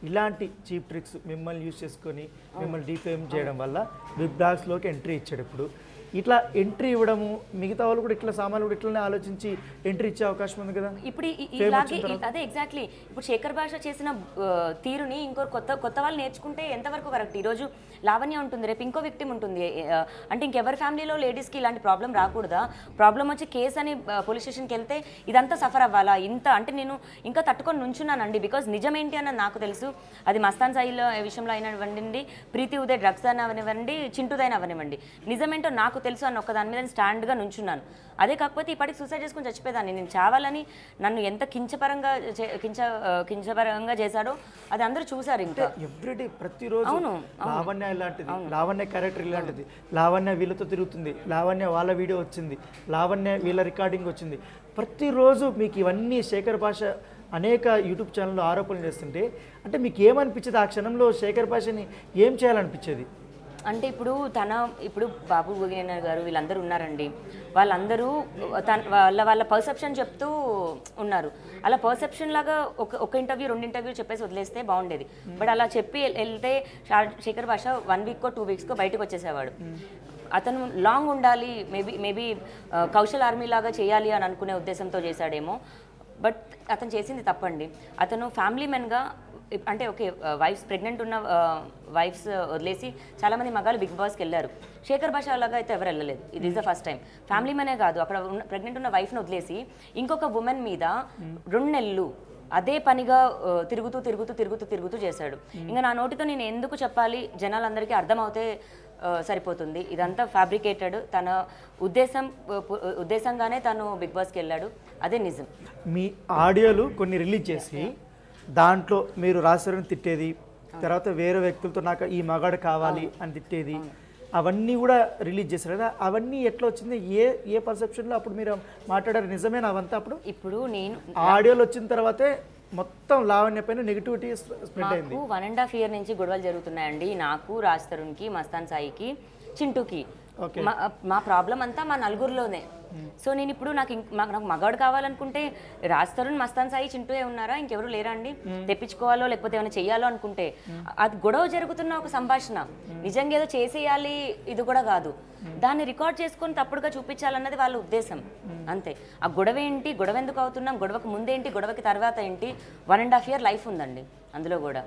ఇలాంటి చీప్ ట్రిక్స్ మిమ్మల్ని యూజ్ చేసుకొని మిమ్మల్ని డిఫేమ్ చేయడం వల్ల బిగ్ బాస్లోకి ఎంట్రీ ఇచ్చాడు. ఇప్పుడు ఇట్లా ఎంట్రీ ఇవ్వడము, మిగతా వాళ్ళు కూడా ఇట్లా సామాన్లు కూడా ఇట్లనే ఆలోచించి ఎంట్రీ ఇచ్చే అవకాశం ఉంది కదా ఇప్పుడు ఇలాగే అదే ఎగ్జాక్ట్లీ ఇప్పుడు శేఖర్ భాష చేసిన తీరుని ఇంకో కొత్త వాళ్ళు నేర్చుకుంటే ఎంతవరకు కరెక్ట్. ఈరోజు లావణ్య ఉంటుంది, రేపు ఇంకో విక్టిమ్ ఉంటుంది. అంటే ఇంకెవరి ఫ్యామిలీలో లేడీస్కి ఇలాంటి ప్రాబ్లం రాకూడదా? ప్రాబ్లం వచ్చి కేసు అని పోలీస్ స్టేషన్కి వెళ్తే ఇదంతా సఫర్ అవ్వాలా? ఇంత అంటే నేను ఇంకా తట్టుకొని నుంచున్నానండి. బికాజ్ నిజం ఏంటి అన్నది నాకు తెలుసు. అది మస్తాన్ సాయిలో విషయంలో అయినవ్వండి, ప్రీతి ఉదయ్ డ్రగ్స్ అని అవనివ్వండి, చింటుదైన అవనివ్వండి, నిజమేంటో నాకు తెలుసు అన్న ఒక్కదాని మీద స్టాండ్గా నుంచున్నాను. అదే కాకపోతే ఇప్పటికి సూసైడ్ చేసుకుని చచ్చిపోయేదాన్ని. నేను చావాలని నన్ను ఎంత కించపరంగా చేశాడో అది అందరూ చూసారు. ఇంకా ఎవ్రీడే ప్రతిరోజు లావణ్య ఇలాంటిది, లావణ్య క్యారెక్టర్ ఇలాంటిది, లావణ్య వీళ్ళతో తిరుగుతుంది, లావణ్య వాళ్ళ వీడియో వచ్చింది, లావణ్య వీళ్ళ రికార్డింగ్ వచ్చింది. ప్రతిరోజు మీకు ఇవన్నీ శేఖర్ భాష అనేక యూట్యూబ్ ఛానల్లో ఆరోపణలు చేస్తుంటే అంటే మీకు ఏమనిపించేది? ఆ క్షణంలో శేఖర్ భాషని ఏం చేయాలనిపించేది? అంటే ఇప్పుడు బాబు గోగినేని గారు వీళ్ళందరూ ఉన్నారండి. వాళ్ళందరూ వాళ్ళ పర్సెప్షన్ చెప్తూ ఉన్నారు. అలా పర్సెప్షన్ లాగా ఒక ఇంటర్వ్యూ 2 ఇంటర్వ్యూ చెప్పేసి వదిలేస్తే బాగుండేది. బట్ అలా చెప్పి వెళ్తే శేఖర్ భాష 1 వీక్కో 2 వీక్స్కో బయటకు వచ్చేసేవాడు. అతను లాంగ్ ఉండాలి, మేబీ కౌశల్ ఆర్మీ లాగా చేయాలి అని అనుకునే ఉద్దేశంతో చేశాడేమో. బట్ అతను చేసింది తప్పండి. అతను ఫ్యామిలీ మెన్గా అంటే ఓకే, ప్రెగ్నెంట్ ఉన్న వైఫ్స్ వదిలేసి చాలామంది మగాళ్ళు బిగ్ బాస్కి వెళ్ళారు. శేఖర్ భాష అలాగా అయితే ఎవరు వెళ్ళలేదు. ఇది is the first time. Family మెనే కాదు, అక్కడ ప్రెగ్నెంట్ ఉన్న వైఫ్ని వదిలేసి ఇంకొక ఉమెన్ మీద 2 నెలలు అదే పనిగా తిరుగుతూ చేశాడు. ఇంకా నా నోటితో నేను ఎందుకు చెప్పాలి, జనాలందరికీ అర్థమవుతే సరిపోతుంది. ఇదంతా ఫ్యాబ్రికేటెడ్. తన ఉద్దేశంగానే తను బిగ్ బాస్కి వెళ్ళాడు. అదే నిజం. మీ ఆడియోలు కొన్ని రిలీజ్ చేసి దాంట్లో మీరు రాజశేఖర్ని తిట్టేది, తర్వాత వేరే వ్యక్తులతో నాకు ఈ మగాడు కావాలి అని తిట్టేది, అవన్నీ కూడా రిలీజ్ చేశారు కదా. అవన్నీ ఎట్లా వచ్చింది? ఏ పర్సెప్షన్లో అప్పుడు మీరు మాట్లాడారు? నిజమేనా అవంతా? అప్పుడు నేను ఆడియోలు వచ్చిన తర్వాతే మొత్తం లావణ్య పైన నెగిటివిటీ స్ప్రెడ్ అయింది. 1.5 year నుంచి గొడవలు జరుగుతున్నాయండి. నాకు, రాజ్ తరుణ్కి, మస్తాన్ సాయికి, చింటూకి. మా ప్రాబ్లం అంతా మా నలుగురిలోనే. సో నేను ఇప్పుడు నాకు మగాడు కావాలనుకుంటే రాజ్ తరుణ్, మస్తాన్ సాయి, చింటూయే ఉన్నారా? ఇంకెవరు లేరా అండి? తెప్పించుకోవాలో లేకపోతే ఏమైనా చెయ్యాలో అనుకుంటే అది గొడవ జరుగుతున్న ఒక సంభాషణ. నిజంగా ఏదో చేసేయాలి ఇది కూడా కాదు. దాన్ని రికార్డ్ చేసుకొని తప్పుడుగా చూపించాలన్నది వాళ్ళ ఉద్దేశం, అంతే. ఆ గొడవ ఏంటి, గొడవ ఎందుకు అవుతున్నాం, గొడవకు ముందేంటి, గొడవకి తర్వాత ఏంటి, 1.5 year లైఫ్ ఉందండి అందులో కూడా.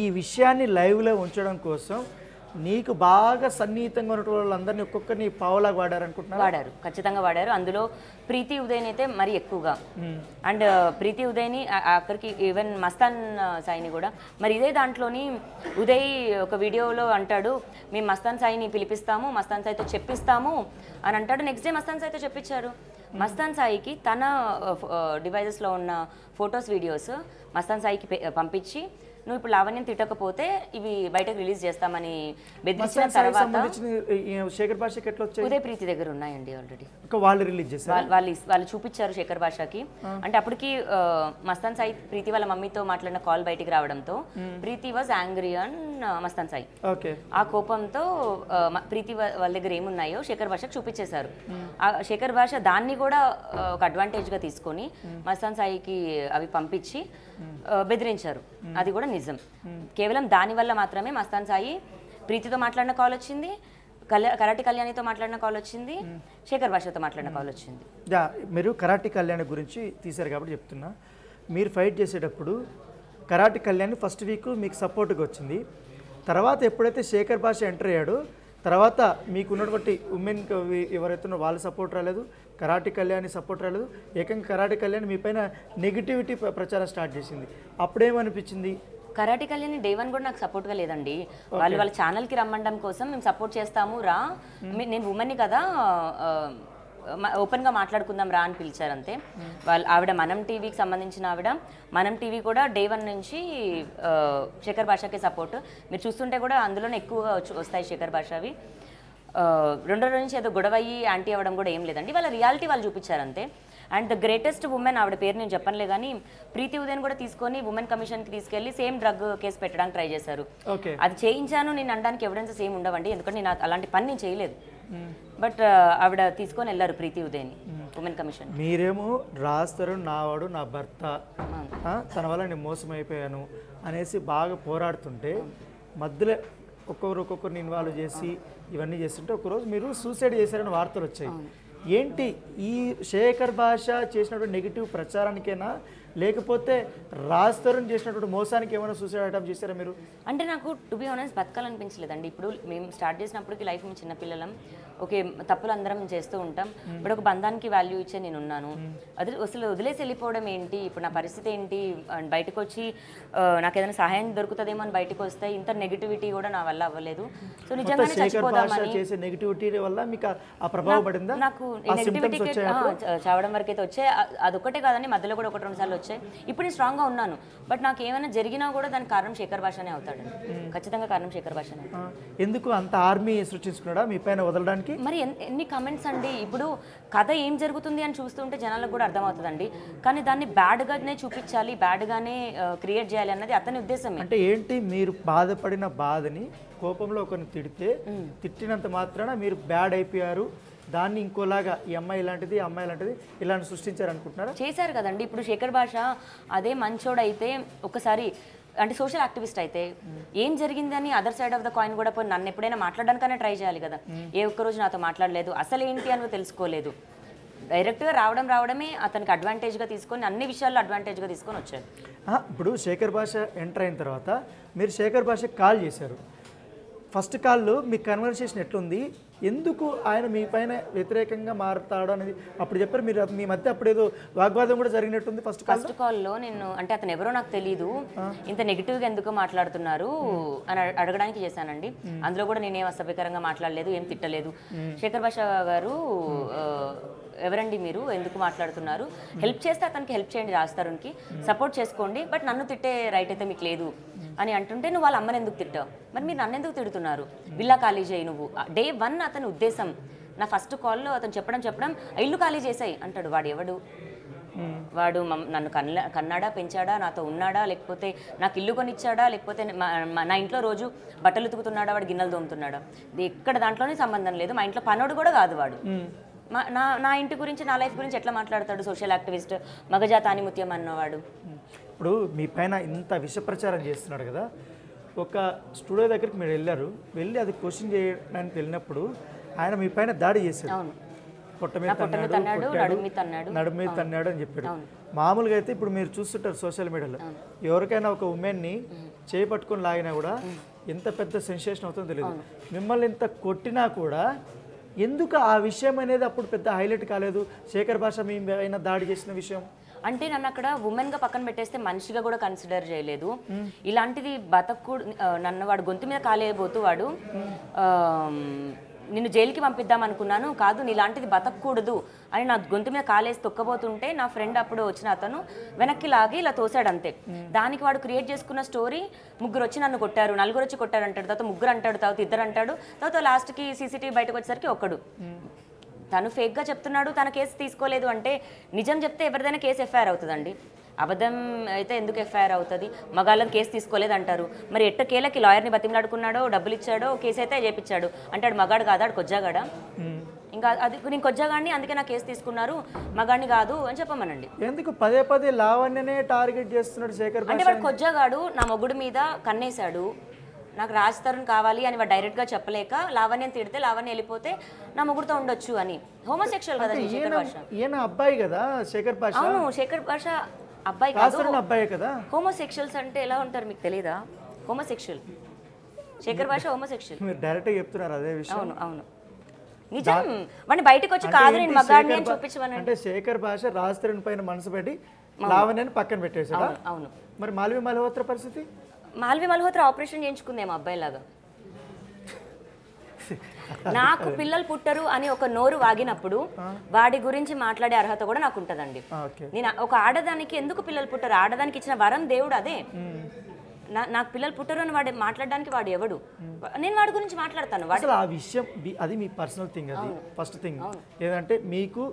ఈ విషయాన్ని లైవ్లో ఉంచడం కోసం నీకు బాగా సన్నిహితంగా ఉన్న వాళ్ళందరినీ ఒక్కొక్కరిని పావులాగా వాడారనుకుంటున్నారు? వాడారు, ఖచ్చితంగా వాడారు. అందులో ప్రీతి ఉదయ్ని అయితే మరీ ఎక్కువగా. అండ్ ప్రీతి ఉదయ్ని అక్కడికి ఈవెన్ మస్తాన్ సాయిని కూడా. మరి ఇదే దాంట్లోని ఉదయ్ ఒక వీడియోలో అంటాడు, మేము మస్తాన్ సాయిని పిలిపిస్తాము, మస్తాన్ సాయితో చెప్పిస్తాము అని అంటాడు. నెక్స్ట్ డే మస్తాన్ సాయితో చెప్పించారు. మస్తాన్ సాయికి తన డివైజెస్లో ఉన్న ఫొటోస్, వీడియోస్ మస్తాన్ సాయికి పంపించి, నువ్వు ఇప్పుడు లావణ్యం తిట్టకపోతే ఇవి బయటకు రిలీజ్ చేస్తామని బెదిరించిన తర్వాత శేఖర్ భాషకి ఎట్లా వచ్చాయి? ఉదయ్ ప్రీతి దగ్గర ఉన్నాయండి ఆల్రెడీ. వాళ్ళు రిలీజ్ చేశారు, వాళ్ళు చూపించారు శేఖర్ భాషకి. అంటే అప్పటికి మస్తాన్ సాయి ప్రీతి వాళ్ళ మమ్మీతో మాట్లాడిన కాల్ బయటికి రావడంతో Preethi was angry and Mastan Sai. ఆ కోపంతో ప్రీతి వాళ్ళ దగ్గర ఏమున్నాయో శేఖర్ భాషకు చూపించేశారు. ఆ శేఖర్ భాష దాన్ని కూడా ఒక అడ్వాంటేజ్గా తీసుకొని మస్తాన్ సాయికి అవి పంపించి బెదిరించారు. అది కూడా నిజం. కేవలం దానివల్ల మాత్రమే మస్తాన్ సాయి ప్రీతితో మాట్లాడిన కాల్ వచ్చింది, కరాటి కళ్యాణితో మాట్లాడిన కాల్ వచ్చింది, శేఖర్ భాషతో మాట్లాడిన కాల్ వచ్చింది. మీరు కరాటి కళ్యాణి గురించి తీశారు కాబట్టి చెప్తున్నా, మీరు ఫైట్ చేసేటప్పుడు కరాటి కళ్యాణి ఫస్ట్ వీక్ మీకు సపోర్ట్గా వచ్చింది. తర్వాత ఎప్పుడైతే శేఖర్ భాష ఎంటర్ అయ్యాడో తర్వాత మీకు ఉన్నటువంటి ఉమెన్ ఎవరైతే వాళ్ళు సపోర్ట్ రాలేదు, కరాటి కళ్యాణి సపోర్ట్ రాలేదు, ఏకంగా కరాటి కళ్యాణి మీ పైన నెగిటివిటీ ప్రచారం స్టార్ట్ చేసింది. అప్పుడేమనిపించింది? కరాటి కళ్యాణి డే 1 కూడా నాకు సపోర్ట్గా లేదండి. వాళ్ళ ఛానల్కి రమ్మండం కోసం మేము సపోర్ట్ చేస్తాము రా, నేను ఉమెన్ని కదా, ఓపెన్గా మాట్లాడుకుందాం రా అని పిలిచారు అంతే. ఆవిడ మనం టీవీకి సంబంధించిన ఆవిడ. మనం టీవీ కూడా డే 1 నుంచి శేఖర్ భాషకే సపోర్ట్. మీరు చూస్తుంటే కూడా అందులోనే ఎక్కువగా వస్తాయి శేఖర్ భాషవి. 2 రోజుల నుంచి ఏదో గొడవ అయ్యి యాంటీ అవ్వడం కూడా ఏం లేదండి. వాళ్ళ రియాలిటీ వాళ్ళు చూపించారు అంతే. అండ్ ద గ్రేటెస్ట్ ఉమెన్, ఆవిడ పేరు నేను చెప్పనులే కానీ, ప్రీతి ఉదయన్ కూడా తీసుకొని ఉమెన్ కమిషన్కి తీసుకెళ్లి సేమ్ డ్రగ్ కేసు పెట్టడానికి ట్రై చేశారు. అది చేయించాను నేను అనడానికి ఎవిడెన్సెస్ ఏమి ఉండవండి, ఎందుకంటే నేను అలాంటి పని నేను చేయలేదు. బట్ ఆవిడ తీసుకొని వెళ్ళారు ప్రీతి ఉదయ్ని ఉమెన్ కమిషన్. మీరేమో రాజ్ తరుణ్ నావాడు, నా భర్త, తన వల్ల నేను మోసం అయిపోయాను అనేసి బాగా పోరాడుతుంటే మధ్యలో ఒక్కొక్కరిని ఇన్వాల్వ్ చేసి ఇవన్నీ చేస్తుంటే ఒకరోజు మీరు సూసైడ్ చేశారని వార్తలు వచ్చాయి. ఏంటి ఈ శేఖర్ భాష చేసినటువంటి నెగిటివ్ ప్రచారానికైనా లేకపోతే రాజ్ తరుణ్ చేసినటువంటి మోసానికి ఏమైనా సూసైడ్ అటెంప్ట్ చేశారా మీరు? అంటే నాకు టు బి ఆనెస్ట్ బతకాలనిపించలేదండి. ఇప్పుడు మేము స్టార్ట్ చేసినప్పటికి లైఫ్ మేము చిన్నపిల్లలం, ఓకే తప్పులు అందరం చేస్తూ ఉంటాం, బట్ ఒక బంధానికి వాల్యూ ఇచ్చే నేను ఉన్నాను. అది అసలు వదిలేసి వెళ్ళిపోవడం ఏంటి, ఇప్పుడు నా పరిస్థితి ఏంటి, బయటకు వచ్చి నాకు ఏదైనా సహాయం దొరుకుతుందేమో అని బయటకు వస్తే ఇంత నెగిటివిటీ కూడా నా వల్ల అవ్వలేదు. సో నిజంగానే చచ్చిపోదామని చేసే నెగిటివిటీ వల్ల మీకు ఆ ప్రభావం పడిందా? నాకు నెగిటివిటీ చావడం వరకు అయితే వచ్చాయి. అదొక్కటే కాదండి, మధ్యలో కూడా 1-2 సార్లు వచ్చాయి. ఇప్పుడు నేను స్ట్రాంగ్గా ఉన్నాను, బట్ నాకు ఏమైనా జరిగినా కూడా దానికి కారణం శేఖర్ భాషనే అవుతాడు. ఖచ్చితంగా కారణం శేఖర్ భాషనే. ఎందుకు అంత ఆర్మీ సృష్టించుకున్నాడా మీ పైన వదలడానికి? మరి ఎన్ని కమెంట్స్ అండి. ఇప్పుడు కథ ఏం జరుగుతుంది అని చూస్తుంటే జనాలకు కూడా అర్థమవుతుందండి, కానీ దాన్ని బ్యాడ్గానే చూపించాలి, బ్యాడ్గానే క్రియేట్ చేయాలి అన్నది అతని ఉద్దేశమే. అంటే ఏంటి, మీరు బాధపడిన బాధని కోపంలో ఒకరిని తిట్టినంత మాత్రాన మీరు బ్యాడ్ అయిపోయారు, దాన్ని ఇంకోలాగా ఈ అమ్మాయి ఇలాంటిది ఆ అమ్మాయి ఇలాంటిది ఇలాంటి సృష్టించారు అనుకుంటున్నారా? చేశారు కదండి. ఇప్పుడు శేఖర్ భాష అదే మంచోడైతే ఒకసారి అంటే సోషల్ యాక్టివిస్ట్ అయితే ఏం జరిగిందని other side of the coin కూడా పోయి నన్ను ఎప్పుడైనా మాట్లాడడానికైనా ట్రై చేయాలి కదా. ఏ ఒక్కరోజు నాతో మాట్లాడలేదు, అసలు ఏంటి అని తెలుసుకోలేదు. డైరెక్ట్గా రావడమే అతనికి అడ్వాంటేజ్గా తీసుకొని అన్ని విషయాల్లో అడ్వాంటేజ్గా తీసుకొని వచ్చారు. ఇప్పుడు శేఖర్ భాష ఎంటర్ అయిన తర్వాత మీరు శేఖర్ భాషకి కాల్ చేశారు. ఫస్ట్ కాల్లో మీ కన్వర్సేషన్ ఎట్లుంది, ఎందుకు ఆయన మీ పైన వ్యతిరేకంగా మారుతాడు అనేది అప్పుడు చెప్పారు. మీరు మీ మధ్య అప్పుడేదో వాగ్వాదం కూడా జరిగినట్టుంది ఫస్ట్ కాల్లో. నేను అంటే అతను ఎవరో నాకు తెలీదు, ఇంత నెగిటివ్గా ఎందుకు మాట్లాడుతున్నారు అని అడగడానికి చేశానండి. అందులో కూడా నేనేం అసభ్యకరంగా మాట్లాడలేదు, ఏం తిట్టలేదు. శేఖర్ భాష గారు ఎవరండి మీరు, ఎందుకు మాట్లాడుతున్నారు, హెల్ప్ చేస్తే అతనికి హెల్ప్ చేయండి, రాజ్ తరుణ్కి సపోర్ట్ చేసుకోండి, బట్ నన్ను తిట్టే రైట్ అయితే మీకు లేదు అని అంటుంటే నువ్వు వాళ్ళ అమ్మని ఎందుకు తిట్టావు, మరి మీరు నన్ను ఎందుకు తిడుతున్నారు, బిల్లా ఖాళీ చేయి నువ్వు. డే 1 అతని ఉద్దేశం, నా ఫస్ట్ కాల్లో అతను చెప్పడం ఇల్లు ఖాళీ చేసాయి అంటాడు. వాడు ఎవడు, వాడు నన్ను కన్నాడా, పెంచాడా, నాతో ఉన్నాడా, లేకపోతే నాకు ఇల్లు కొనిచ్చాడా, లేకపోతే నా ఇంట్లో రోజు బట్టలు ఉతుకుతున్నాడా, వాడు గిన్నెలు తోముతున్నాడా, ఎక్కడ దాంట్లోనే సంబంధం లేదు. మా ఇంట్లో పనోడు కూడా కాదు వాడు. నా ఇంటి గురించి, నా లైఫ్ గురించి ఎట్లా మాట్లాడతాడు సోషల్ యాక్టివిస్ట్, మగజాతాని ముత్యం అన్నవాడు. ఇప్పుడు మీ పైన ఇంత విష ప్రచారం చేస్తున్నాడు కదా, ఒక స్టూడియో దగ్గరికి మీరు వెళ్ళి అది క్వశ్చన్ చేయడానికి వెళ్ళినప్పుడు ఆయన మీ పైన దాడి చేశాడు. పొట్ట మీద తన్నాడు, నడుము మీద తన్నాడు అని చెప్పాడు. మామూలుగా అయితే ఇప్పుడు మీరు చూస్తుంటారు సోషల్ మీడియాలో, ఎవరికైనా ఒక ఉమెన్ని చేపట్టుకొని లాగినా కూడా ఎంత పెద్ద సెన్సేషన్ అవుతుందో తెలియదు. మిమ్మల్ని ఇంత కొట్టినా కూడా ఎందుకు ఆ విషయం అనేది అప్పుడు పెద్ద హైలైట్ కాలేదు, శేఖర్ భాష మీ పైన దాడి చేసిన విషయం? అంటే నన్ను అక్కడ ఉమెన్గా పక్కన పెట్టేస్తే మనిషిగా కూడా కన్సిడర్ చేయలేదు. ఇలాంటిది నన్ను వాడు గొంతు మీద కాలేయబోతూ వాడు నిన్ను జైలుకి పంపిద్దాం అనుకున్నాను, కాదు నీలాంటిది బతకూడదు అని నా గొంతు మీద కాలేసి తొక్కబోతుంటే నా ఫ్రెండ్ అప్పుడు వచ్చిన అతను వెనక్కి లాగి ఇలా తోసాడు అంతే. దానికి వాడు క్రియేట్ చేసుకున్న స్టోరీ, 3 వచ్చి నన్ను కొట్టారు, 4 వచ్చి కొట్టారు అంటాడు, తర్వాత 3 అంటాడు, తర్వాత 2 అంటాడు, తర్వాత లాస్ట్కి సీసీటీవీ బయటకు వచ్చేసరికి 1. తను ఫేక్గా చెప్తున్నాడు, తన కేసు తీసుకోలేదు అంటే నిజం చెప్తే ఎవరిదైనా కేసు ఎఫ్ఐఆర్ అవుతుందండి. అబద్ధం అయితే ఎందుకు ఎఫ్ఐఆర్ అవుతుంది? మగాళ్ళని కేసు తీసుకోలేదు అంటారు. మరి ఎట్టకేలకి లాయర్ని బతిమలాడుకున్నాడో, డబ్బులు ఇచ్చాడో, కేసు అయితే చేపించాడు అంటాడు. మగాడు కాదా, ఆడు కొజ్జాగాడా? ఇంకా అది నేను కొజ్జాగాడిని అందుకే నా కేసు తీసుకున్నారు, మగాడిని కాదు అని చెప్పమనండి. ఎందుకు పదే లావణ్యనే టార్గెట్ చేస్తున్నాడు శేఖర్? అంటే వాడు కొజ్జాగాడు నా మొగుడు మీద కన్నేశాడు, నాకు రాజ్ తరుణ్ కావాలి అని వాడు డైరెక్ట్గా చెప్పలేక లావణ్యం తిడితే లావణ్య వెళ్ళిపోతే నా మొగుడుతో ఉండొచ్చు అని. హోమోసెక్షువల్ కదా శేఖర్ భాష. ఈయన అబ్బాయి కదా శేఖర్ భాష. అవును, శేఖర్ భాష అబ్బాయి కాదు, అబ్బాయి కదా. హోమోసెక్షువల్స్ అంటే ఎలా ఉంటారు మీకు తెలీదా? హోమోసెక్షువల్ శేఖర్ భాష హోమోసెక్షువల్. మీరు డైరెక్ట్గా చెప్తున్నారు అదే విషయం. అవును నిజం. వాడిని బయటకు వచ్చి కాదు నేను మగాడిని అని చూపించమని. అంటే శేఖర్ భాష రాజ్ తరుణ్ పైన మనసు పెట్టి లావణ్యని పక్కన పెట్టేశాడు. అవును. మరి మాల్వి మల్హోత్రా పరిస్థితి? మాల్వి మల్హోత్రా ఆపరేషన్ చేయించుకుందేమో అబ్బాయిలాగా. నాకు పిల్లలు పుట్టరు అని ఒక నోరు వాగినప్పుడు వాడి గురించి మాట్లాడే అర్హత కూడా నాకు ఉంటుందండి. నేను ఒక ఆడదానికి ఎందుకు పిల్లలు పుట్టరు, ఆడదానికి ఇచ్చిన వరం దేవుడు అదే. నాకు పిల్లలు పుట్టరు అని వాడు మాట్లాడడానికి వాడు ఎవడు? నేను వాడి గురించి మాట్లాడతాను. అసలు ఆ విషయం అది మీ పర్సనల్ థింగ్, అది ఫస్ట్ థింగ్. ఏదంటే మీకు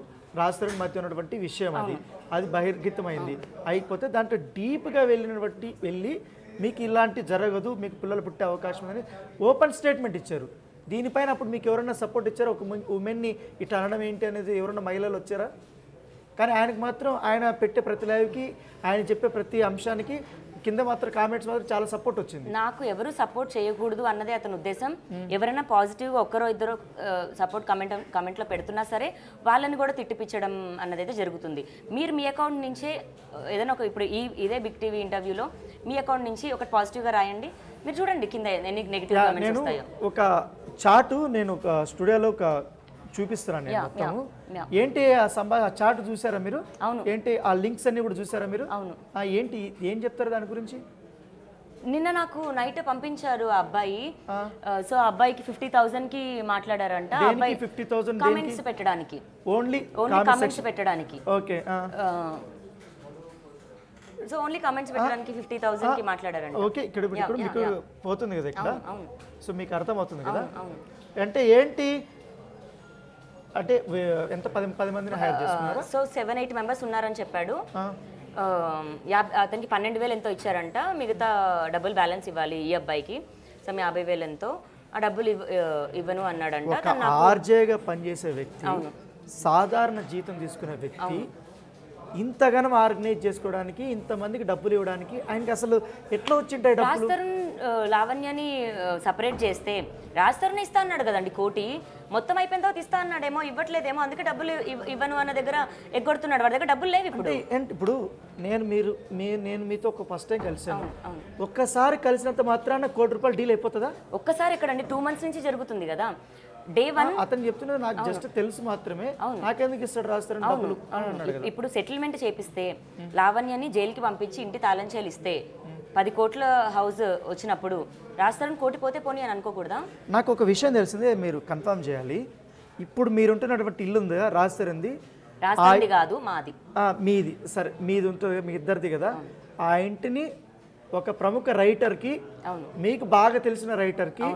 రాజ్ తరుణ్ మధ్య ఉన్నటువంటి విషయం అది బహిర్గతమైంది. అయిపోతే దాంట్లో డీప్గా వెళ్ళి మీకు ఇలాంటి జరగదు, మీకు పిల్లలు పుట్టే అవకాశం ఉందని ఓపెన్ స్టేట్మెంట్ ఇచ్చారు. దీనిపైన అప్పుడు మీకు ఎవరైనా సపోర్ట్ ఇచ్చారా? ఒక ఉమెన్ని ఇట్లా అనడం ఏంటి అనేది ఎవరైనా మహిళలు వచ్చారా? కానీ ఆయనకు మాత్రం ఆయన పెట్టే ప్రతి లైవ్కి, ఆయన చెప్పే ప్రతి అంశానికి కింద మాత్రం కామెంట్స్ మాత్రం చాలా సపోర్ట్ వచ్చింది. నాకు ఎవరు సపోర్ట్ చేయకూడదు అన్నదే అతని ఉద్దేశం. ఎవరైనా పాజిటివ్గా ఒక్కరో ఇద్దరు సపోర్ట్ కమెంట్లో పెడుతున్నా సరే వాళ్ళని కూడా తిట్టిపించడం అన్నది అయితే జరుగుతుంది. మీరు మీ అకౌంట్ నుంచే ఏదైనా ఒక ఇప్పుడు ఇదే బిగ్ టీవీ ఇంటర్వ్యూలో మీ అకౌంట్ నుంచి ఒకటి పాజిటివ్గా రాయండి, మీరు చూడండి కింద ఎన్ని నెగిటివ్ కామెంట్స్ వస్తాయో. ఒక చార్టు నేను ఒక స్టూడియోలో ఒక చూపిస్తున్నాను నేను మొత్తము. ఏంటి ఆ చార్ట్ చూసారా మీరు? అవును. ఏంటి ఆ లింక్స్ అన్ని కూడా చూసారా మీరు? అవును. ఏంటి ఏం చెప్తారు దాని గురించి? నిన్న నాకు నైట్ పంపించారు ఆ అబ్బాయి. సో ఆ అబ్బాయికి 50,000కి మాట్లాడారంట. అబ్బాయి 50,000 కామెంట్స్ పెట్టడానికి, ఓన్లీ కామెంట్స్ పెట్టడానికి. ఓకే. సో ఓన్లీ కామెంట్స్ పెట్టడానికి 50,000కి మాట్లాడారంట. ఓకే. ఇక్కడ మీకు పోతుంది కదా ఇక్కడ. సో మీకు అర్థం అవుతుంది కదా. అంటే ఏంటి అంటే ఎంత 10 మందిని హైర్ చేసుకున్నారు. సో 7-8 మెంబర్స్ ఉన్నారని చెప్పాడు. అతనికి 12,000 ఎంతో ఇచ్చారంట, మిగతా డబ్బులు బ్యాలెన్స్ ఇవ్వాలి ఈ అబ్బాయికి. సో 50,000 ఎంతో ఆ డబ్బులు ఇవ్వను అన్నాడంట. ఆర్జేగా పనిచేసే వ్యక్తి, సాధారణ జీతం తీసుకునే వ్యక్తి ఇంతగానం ఆర్గనైజ్ చేసుకోవడానికి, ఇంతమందికి డబ్బులు ఇవ్వడానికి ఆయనకి అసలు ఎట్లా వచ్చింటాయి డబ్బులు? రాజ్ తరుణ్ లావణ్యని సపరేట్ చేస్తే రాజ్ తరుణ్ ఇస్తా అన్నాడు కదండి కోటి, మొత్తం అయిపోయిన తర్వాత ఇస్తా అన్నాడేమో, ఇవ్వట్లేదేమో, అందుకే డబ్బులు ఇవ్వను అన్న దగ్గర ఎగ్గొడుతున్నాడు. వాడి దగ్గర డబ్బులు లేవు ఇప్పుడు. ఇప్పుడు నేను మీతో ఒక ఫస్ట్ టైం కలిసాను. ఒక్కసారి కలిసినంత మాత్రాన ₹1,00,00,000 డీల్ అయిపోతుందా? ఒక్కసారి ఎక్కడండి, 2 months నుంచి జరుగుతుంది కదా. డే 1 అతను చెప్తున్నది నాకు జస్ట్ తెలుసు మాత్రమే, నాకెందుకు ఇస్తాడు రాస్తారు డబ్బులు అని అన్నాడు కదా. ఇప్పుడు సెటిల్మెంట్ చేపిస్తే లావణ్యని జైలుకి పంపించి ఇంటి తాళం చేలు ఇస్తే 10 కోట్ల హౌస్ వచ్చినప్పుడు రాస్తారని కోటి పోతే పోనీ అని అనుకోకూడదా? నాకు ఒక విషయం తెలిసిందే, మీరు కన్ఫర్మ్ చేయాలి. ఇప్పుడు మీరుంటున్నటువంటి ఇల్లు ఉంది రాస్తారంది, రాస్తారంది కాదు మాది, మీది. సరే మీది ఉంటుంది, మీ ఇద్దరిది కదా. ఆ ఇంటిని ఒక ప్రముఖ రైటర్కి, మీకు బాగా తెలిసిన రైటర్కి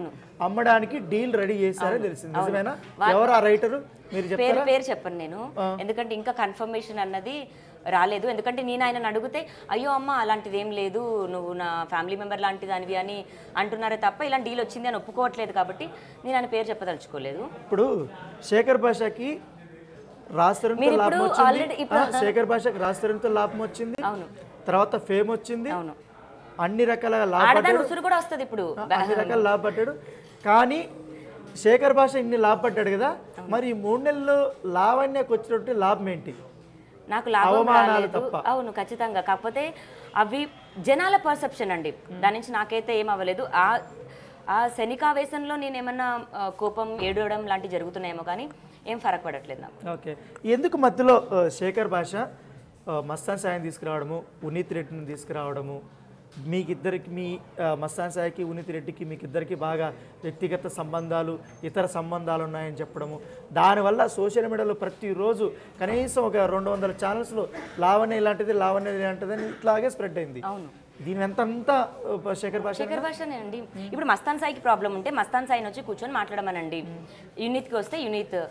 అమ్మడానికి డీల్ రెడీ చేశారని తెలిసింది, నిజమేనా? ఎవరు ఆ రైటరు మీరు చెప్తారా? పేరు చెప్పను నేను, ఎందుకంటే ఇంకా కన్ఫర్మేషన్ అన్నది రాలేదు. ఎందుకంటే నేను ఆయన అడిగితే అయ్యో అమ్మ అలాంటిది ఏం లేదు, నువ్వు నా ఫ్యామిలీ మెంబర్ లాంటి దానివి అని అంటున్నారే తప్ప ఇలాంటి డీల్ వచ్చింది అని ఒప్పుకోవట్లేదు, కాబట్టి నేను ఆయన పేరు చెప్పదలుచుకోలేదు. ఇప్పుడు శేఖర్ భాషకి రాస్తారంతో లాభం వచ్చింది, శేఖర్ భాషకి రాస్తారంతో లాభం వచ్చింది, తర్వాత ఫేమ్ వచ్చింది, అన్ని రకాల కూడా వస్తుంది, ఇప్పుడు అన్ని రకాల లాభపడ్డాడు. కానీ శేఖర్ భాష ఇన్ని లాభపడ్డాడు కదా, మరి 3 నెలల్లో లావణ్యకు వచ్చినట్టు లాభం ఏంటి? నాకు లాభం రాలేదు. అవును ఖచ్చితంగా, కాకపోతే అవి జనాల పర్సెప్షన్ అండి, దాని నుంచి నాకైతే ఏం అవ్వలేదు. ఆ శనికావేశంలో నేను ఏమన్నా కోపం ఏడవడం లాంటివి జరుగుతున్నాయేమో కానీ ఏం ఫరక్ పడట్లేదు నాకు. ఓకే. ఎందుకు మధ్యలో శేఖర్ భాష మస్తాన్ సాయిని తీసుకురావడము, ఉనీత్ రెడ్డిని తీసుకురావడము, మీకిద్దరికి మీ మస్తాన్ సాయికి ఉనీత్ రెడ్డికి మీకిద్దరికి బాగా వ్యక్తిగత సంబంధాలు, ఇతర సంబంధాలు ఉన్నాయని చెప్పడము, దానివల్ల సోషల్ మీడియాలో ప్రతిరోజు కనీసం ఒక 200 ఛానల్స్లో లావణ్య ఇలాంటిది, లావణ్య ఇలాంటిదని ఇట్లాగే స్ప్రెడ్ అయింది. అవును, దీని ఎంతంతా శేఖర్ భాషనే అండి. ఇప్పుడు మస్తాన్ సాయికి ప్రాబ్లం ఉంటే మస్తాన్ సాయిని వచ్చి కూర్చొని మాట్లాడమనండి, యూనిత్కి వస్తే యూనిత్,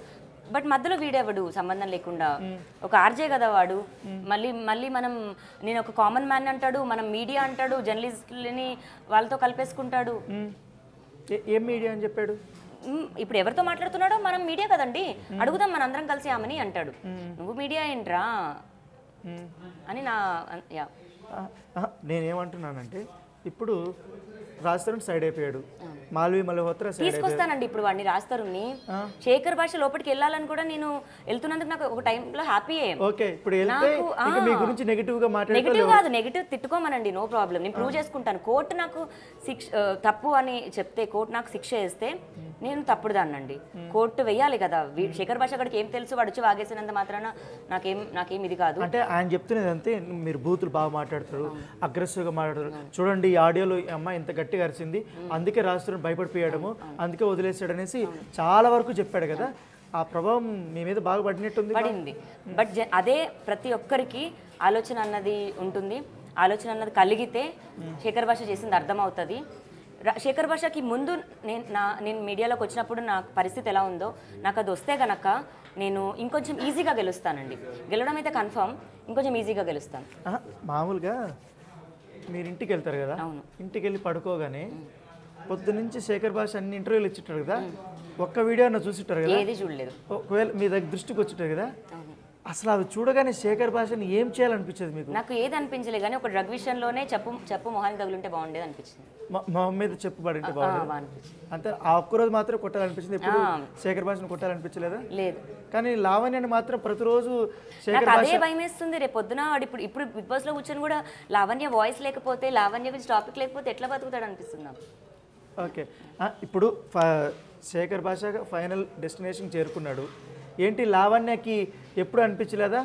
బట్ మధ్యలో వీడేవాడు సంబంధం లేకుండా, ఒక ఆర్జే కదా వాడు. మళ్ళీ మనం నేను ఒక కామన్ మ్యాన్ అంటాడు, మనం మీడియా అంటాడు, జర్నలిస్టులని వాళ్ళతో కలిపేసుకుంటాడు. ఏం మీడియా అని చెప్పాడు? ఇప్పుడు ఎవరితో మాట్లాడుతున్నాడో మనం మీడియా కదండి, అడుగుదాం మనందరం కలిసి ఆమని అంటాడు. నువ్వు మీడియా ఏంట్రా అని నేనేమంటున్నానంటే, ఇప్పుడు రాజ్ సైడ్ అయిపోయాడు, మాల్వి మల్హోత్రా సైడ్ తీసుకొస్తానండి ఇప్పుడు వాడిని, రాజ్ తరుణ్ని. శేఖర్ భాష లోపలికి వెళ్ళాలని కూడా నేను వెళ్తున్నందుకు నాకు ఒక టైంలో హ్యాపీయే. ఓకే, ఇప్పుడు మీ గురించి నెగిటివ్ గా నెగిటివ్ కాదు, నెగిటివ్ తిట్టుకోమనండి, నో ప్రాబ్లం, నేను ప్రూవ్ చేసుకుంటాను. కోర్టు నాకు తప్పు అని చెప్తే, కోర్టు నాకు శిక్ష వేస్తే నేను తప్పుడు దాన్నండి, కోర్టు వెయ్యాలి కదా. శేఖర్ భాష అక్కడికి ఏం తెలుసు, వాడు వచ్చి వాగేసినంత మాత్రాన నాకేం ఇది కాదు. అంటే ఆయన చెప్తున్నది అంతే, మీరు బూతులు బాగా మాట్లాడతారు, అగ్రెసివ్గా మాట్లాడతారు, చూడండి ఈ ఆడియోలో ఈ అమ్మాయి ఇంత గట్టిగా అరిచింది, అందుకే రాష్ట్రం భయపడిపోయాడము, అందుకే వదిలేసాడు అనేసి చాలా వరకు చెప్పాడు కదా. ఆ ప్రభావం మీ మీద బాగా పడినట్టుంది. పడింది, బట్ అదే ప్రతి ఒక్కరికి ఆలోచన అన్నది ఉంటుంది, ఆలోచన అన్నది కలిగితే శేఖర్ భాష చేసింది అర్థమవుతుంది. శేఖర్ భాషకి ముందు నేను మీడియాలోకి వచ్చినప్పుడు నా పరిస్థితి ఎలా ఉందో, నాకు అది వస్తే కనుక నేను ఇంకొంచెం ఈజీగా గెలుస్తానండి. గెలవడం అయితే కన్ఫర్మ్, ఇంకొంచెం ఈజీగా గెలుస్తాను. మామూలుగా మీరు ఇంటికి వెళ్తారు కదా, ఇంటికి వెళ్ళి పడుకోగానే పొద్దు నుంచి శేఖర్ భాష అన్ని ఇంటర్వ్యూలు ఇచ్చుంటారు కదా, ఒక్క వీడియో అన్న చూసిట్టారు కదా? ఏది చూడలేదు. ఒకవేళ మీ దగ్గర దృష్టికి వచ్చింటారు కదా, అసలు అవి చూడగానే శేఖర్ భాషని ఏం చేయాలనిపించేది మీకు? నాకు ఏది అనిపించలేదు కానీ ఒక డ్రగ్ విషయంలోనే చెప్పు మొహానికి తగులుంటే బాగుండేది అనిపించింది. మా మీద చెప్పుబడింటే బాగుండేది అనిపించింది. అంతే. ఆ ఒక్కరోజు మాత్రం కొట్టాలనిపించింది. ఎప్పుడు శేఖర్ భాషను కొట్టాలనిపించలేదా? లేదు. కానీ లావణ్యని మాత్రం ప్రతిరోజు నాకు అదే భయం వేస్తుంది. రేపు పొద్దున వాడు ఇప్పుడు బిగ్ బాస్ లో కూర్చొని కూడా లావణ్య వాయిస్ లేకపోతే, లావణ్య గురించి టాపిక్ లేకపోతే ఎట్లా బతుకుతాడు అనిపిస్తుంది నాకు. ఓకే, ఇప్పుడు శేఖర్ భాష ఫైనల్ డెస్టినేషన్ చేరుకున్నాడు. ఏంటి లావణ్యకి ఎప్పుడు అనిపించలేదా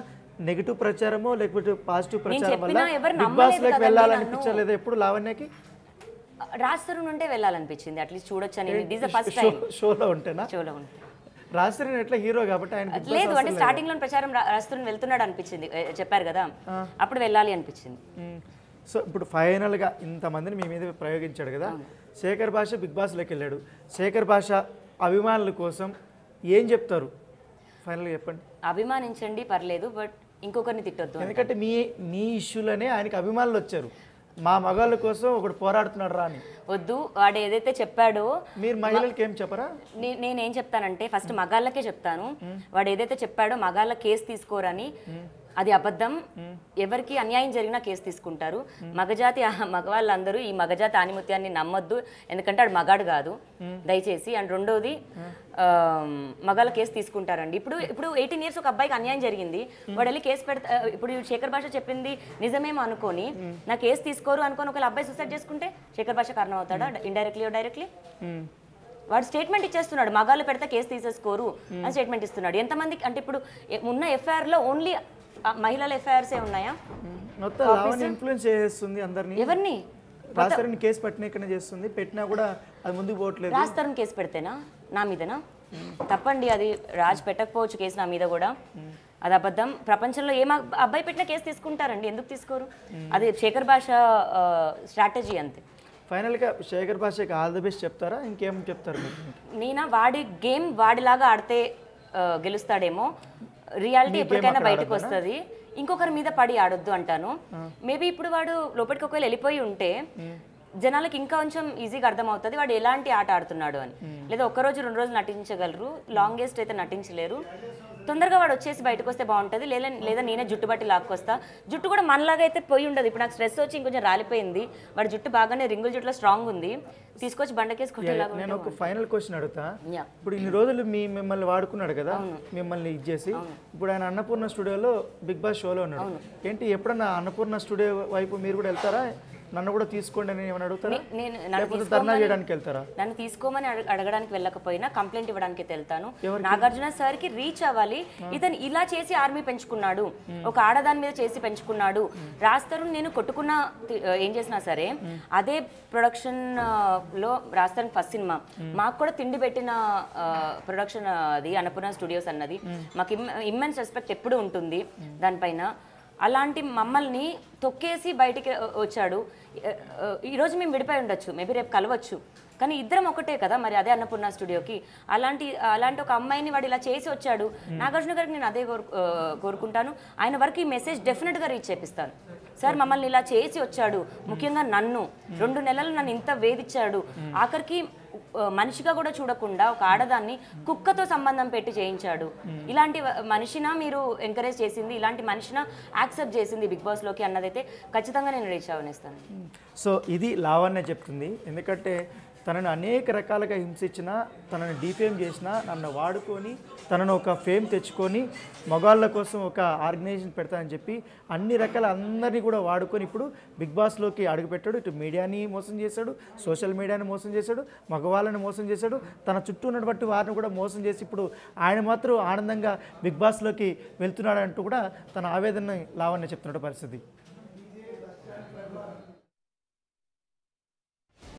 నెగిటివ్ ప్రచారమో లేకపోతే పాజిటివ్ ప్రచారం వల్ల బిగ్ బాస్ లోకి వెళ్ళాలనిపించలేదా ఎప్పుడు లావణ్యకి? రాజ్ తరుణ్ ఉంటే వెళ్ళాలనిపించింది, అట్లీస్ట్ చూడొచ్చు అని. It is the first time షోలో ఉంటేనా? షోలో ఉంటే రాజ్ తరుణ్ ఎట్లా హీరో కాబట్టి ఆయన లేదు అంటే స్టార్టింగ్ లో ప్రచారం రాజ్ తరుణ్ వెళ్తున్నాడు అనిపించింది, చెప్పారు కదా, అప్పుడు వెళ్ళాలి అనిపించింది. సో ఇప్పుడు ఫైనల్గా ఇంతమందిని మీ మీద ప్రయోగించాడు కదా, శేఖర్ భాష బిగ్ బాస్లోకి వెళ్ళాడు. శేఖర్ భాష అభిమానుల కోసం ఏం చెప్తారు ఫైనల్గా చెప్పండి? అభిమానించండి పర్లేదు, బట్ ఇంకొకరిని తిట్టొద్దు. ఎందుకంటే మీ ఇష్యూలనే ఆయనకి అభిమానులు వచ్చారు, మా మగాళ్ళ కోసం ఒకటి పోరాడుతున్నాడు రా అని. వద్దు, వాడు ఏదైతే చెప్పాడో. మీరు మహిళలకి ఏం చెప్పరా? నేనేం చెప్తానంటే ఫస్ట్ మగాళ్ళకే చెప్తాను, వాడు ఏదైతే చెప్పాడో మగాళ్ళ కేసు తీసుకోరని, అది అబద్ధం. ఎవరికి అన్యాయం జరిగినా కేసు తీసుకుంటారు. మగవాళ్ళందరూ ఈ మగజాతి ఆనిముత్యాన్ని నమ్మొద్దు, ఎందుకంటే వాడు మగాడు కాదు దయచేసి. అండ్ రెండోది మగాళ్ళ కేసు తీసుకుంటారండి. ఇప్పుడు 18 years ఒక అబ్బాయికి అన్యాయం జరిగింది, వాడు వెళ్ళి కేసు పెడతా. ఇప్పుడు శేఖర్ భాష చెప్పింది నిజమేమో అనుకొని నా కేసు తీసుకోరు అనుకొని ఒకవేళ అబ్బాయి సూసైడ్ చేసుకుంటే శేఖర్ భాష కారణం అవుతాడా? ఇండైరెక్ట్లీ డైరెక్ట్లీ వాడు స్టేట్మెంట్ ఇచ్చేస్తున్నాడు, మగాళ్ళు పెడితే కేసు తీసేసుకోరు అని స్టేట్మెంట్ ఇస్తున్నాడు. ఎంతమందికి అంటే ఇప్పుడు ఉన్న ఎఫ్ఐఆర్లో ఓన్లీ మహిళల ఎఫ్ఐఆర్సే ఉన్నాయా? మొత్తం లావణ్య ఇన్ఫ్లుయెన్స్ చేస్తుంది అందరినీ. ఎవరిని? రాజ్ తరుణ్ కేసు పెట్టినా చేస్తుంది, పెట్టినా కూడా అది ముందుకు పోవట్లేదు. రాజ్ తరుణ్ కేసు పెడితేనా నా మీదనా? తప్పండి, అది రాజ్ పెట్టకపోవచ్చు కేసు నా మీద కూడా, అది అబద్ధం. ప్రపంచంలో ఏ అబ్బాయి పెట్టిన కేసు తీసుకుంటారండి, ఎందుకు తీసుకోరు? అది శేఖర్ భాష స్ట్రాటజీ అంతే. ఫైనల్గా శేఖర్ భాషకి ఆల్ ది బెస్ట్ చెప్తారా, ఇంకేం చెప్తారు? నేనా వాడి గేమ్ వాడిలాగా ఆడితే గెలుస్తాడేమో, రియాలిటీ ఎప్పటికైనా బయటకు వస్తుంది. ఇంకొకరి మీద పడి ఆడొద్దు అంటాను. మేబీ ఇప్పుడు వాడు లోపలికి ఒకవేళ వెళ్ళిపోయి ఉంటే జనాలకు ఇంకా కొంచెం ఈజీగా అర్థమవుతుంది వాడు ఎలాంటి ఆట ఆడుతున్నాడు అని. లేదా ఒక్కరోజు 2 రోజులు నటించగలరు, లాంగెస్ట్ అయితే నటించలేరు. తొందరగా వాడు వచ్చేసి బయటకు వస్తే బాగుంటుంది. లేదా నేనే జుట్టు బట్టి లాక్కొస్తా. జుట్టు కూడా మనలాగా అయితే పోయి ఉండదు. ఇప్పుడు నాకు స్ట్రెస్ వచ్చి ఇంకొంచెం రాలిపోయింది, వాడి జుట్టు బాగానే రింగుల జుట్టులో స్ట్రాంగ్ ఉంది, తీసుకొచ్చి బండకేసి కొట్టేలాగా. నేను ఒక ఫైనల్ క్వశ్చన్ అడుగుతా. ఇప్పుడు ఇన్ని రోజులు మిమ్మల్ని వాడుకున్నాడు కదా, మిమ్మల్ని ఇచ్చేసి ఇప్పుడు ఆయన అన్నపూర్ణ స్టూడియోలో బిగ్ బాస్ షోలో ఉన్నాడు. ఏంటి ఎప్పుడన్నా అన్నపూర్ణ స్టూడియో వైపు మీరు కూడా వెళ్తారా? నన్ను కూడా తీసుకోండి అని ఏమైనా అడుగుతారా? ధర్నా చేయడానికి వెళ్తారా? నన్ను తీసుకోమని అడగడానికి వెళ్ళకపోయినా కంప్లైంట్ ఇవ్వడానికి వెళ్తాను. నాగార్జున సార్కి రీచ్ అవ్వాలి. ఇతను ఇలా చేసి ఆర్మీ పెంచుకున్నాడు, ఒక ఆడదాని మీద చేసి పెంచుకున్నాడు. రాజ్ తరుణ్ నేను కొట్టుకున్న ఏం చేసినా సరే అదే ప్రొడక్షన్ లో రాజ్ తరుణ్ ఫస్ట్ సినిమా మాకు కూడా తిండి పెట్టిన ప్రొడక్షన్ అది అన్నపూర్ణ స్టూడియోస్ అన్నది. మాకు ఇమ్మెన్స్ రెస్పెక్ట్ ఎప్పుడు ఉంటుంది దానిపైన. అలాంటి మమ్మల్ని తొక్కేసి బయటికి వచ్చాడు. ఈరోజు మేము విడిపోయి ఉండొచ్చు, మేబీ రేపు కలవచ్చు, కానీ ఇద్దరం ఒకటే కదా మరి. అదే అన్నపూర్ణ స్టూడియోకి అలాంటి ఒక అమ్మాయిని వాడు ఇలా చేసి వచ్చాడు. నాగార్జున గారికి నేను అదే కోరుకుంటాను. ఆయన వరకు ఈ మెసేజ్ డెఫినెట్గా రీచ్ చేపిస్తాను. సార్ మమ్మల్ని ఇలా చేసి వచ్చాడు, ముఖ్యంగా నన్ను 2 నెలలు నన్ను ఇంత వేధించాడు, ఆఖరికి మనిషిగా కూడా చూడకుండా ఒక ఆడదాన్ని కుక్కతో సంబంధం పెట్టి చేయించాడు. ఇలాంటి మనిషినా మీరు ఎంకరేజ్ చేసింది, ఇలాంటి మనిషినా యాక్సెప్ట్ చేసింది బిగ్ బాస్లోకి అన్నదైతే ఖచ్చితంగా నేను రీచ్ అవనేస్తాను. సో ఇది లావణ్య చెప్తుంది. ఎందుకంటే తనను అనేక రకాలుగా హింసించినా, తనని డిఫేమ్ చేసినా, నన్ను వాడుకొని తనను ఒక ఫేమ్ తెచ్చుకొని మగాళ్ళ కోసం ఒక ఆర్గనైజేషన్ పెడతానని చెప్పి అన్ని రకాల అందరినీ కూడా వాడుకొని ఇప్పుడు బిగ్ బాస్లోకి అడుగుపెట్టాడు. ఇటు మీడియాని మోసం చేశాడు, సోషల్ మీడియాని మోసం చేశాడు, మగవాళ్ళని మోసం చేశాడు, తన చుట్టూ ఉన్నటువంటి వారిని కూడా మోసం చేసి ఇప్పుడు ఆయన మాత్రం ఆనందంగా బిగ్ బాస్లోకి వెళ్తున్నాడంటూ కూడా తన ఆవేదనని లావణ్య చెప్తున్న పరిస్థితి.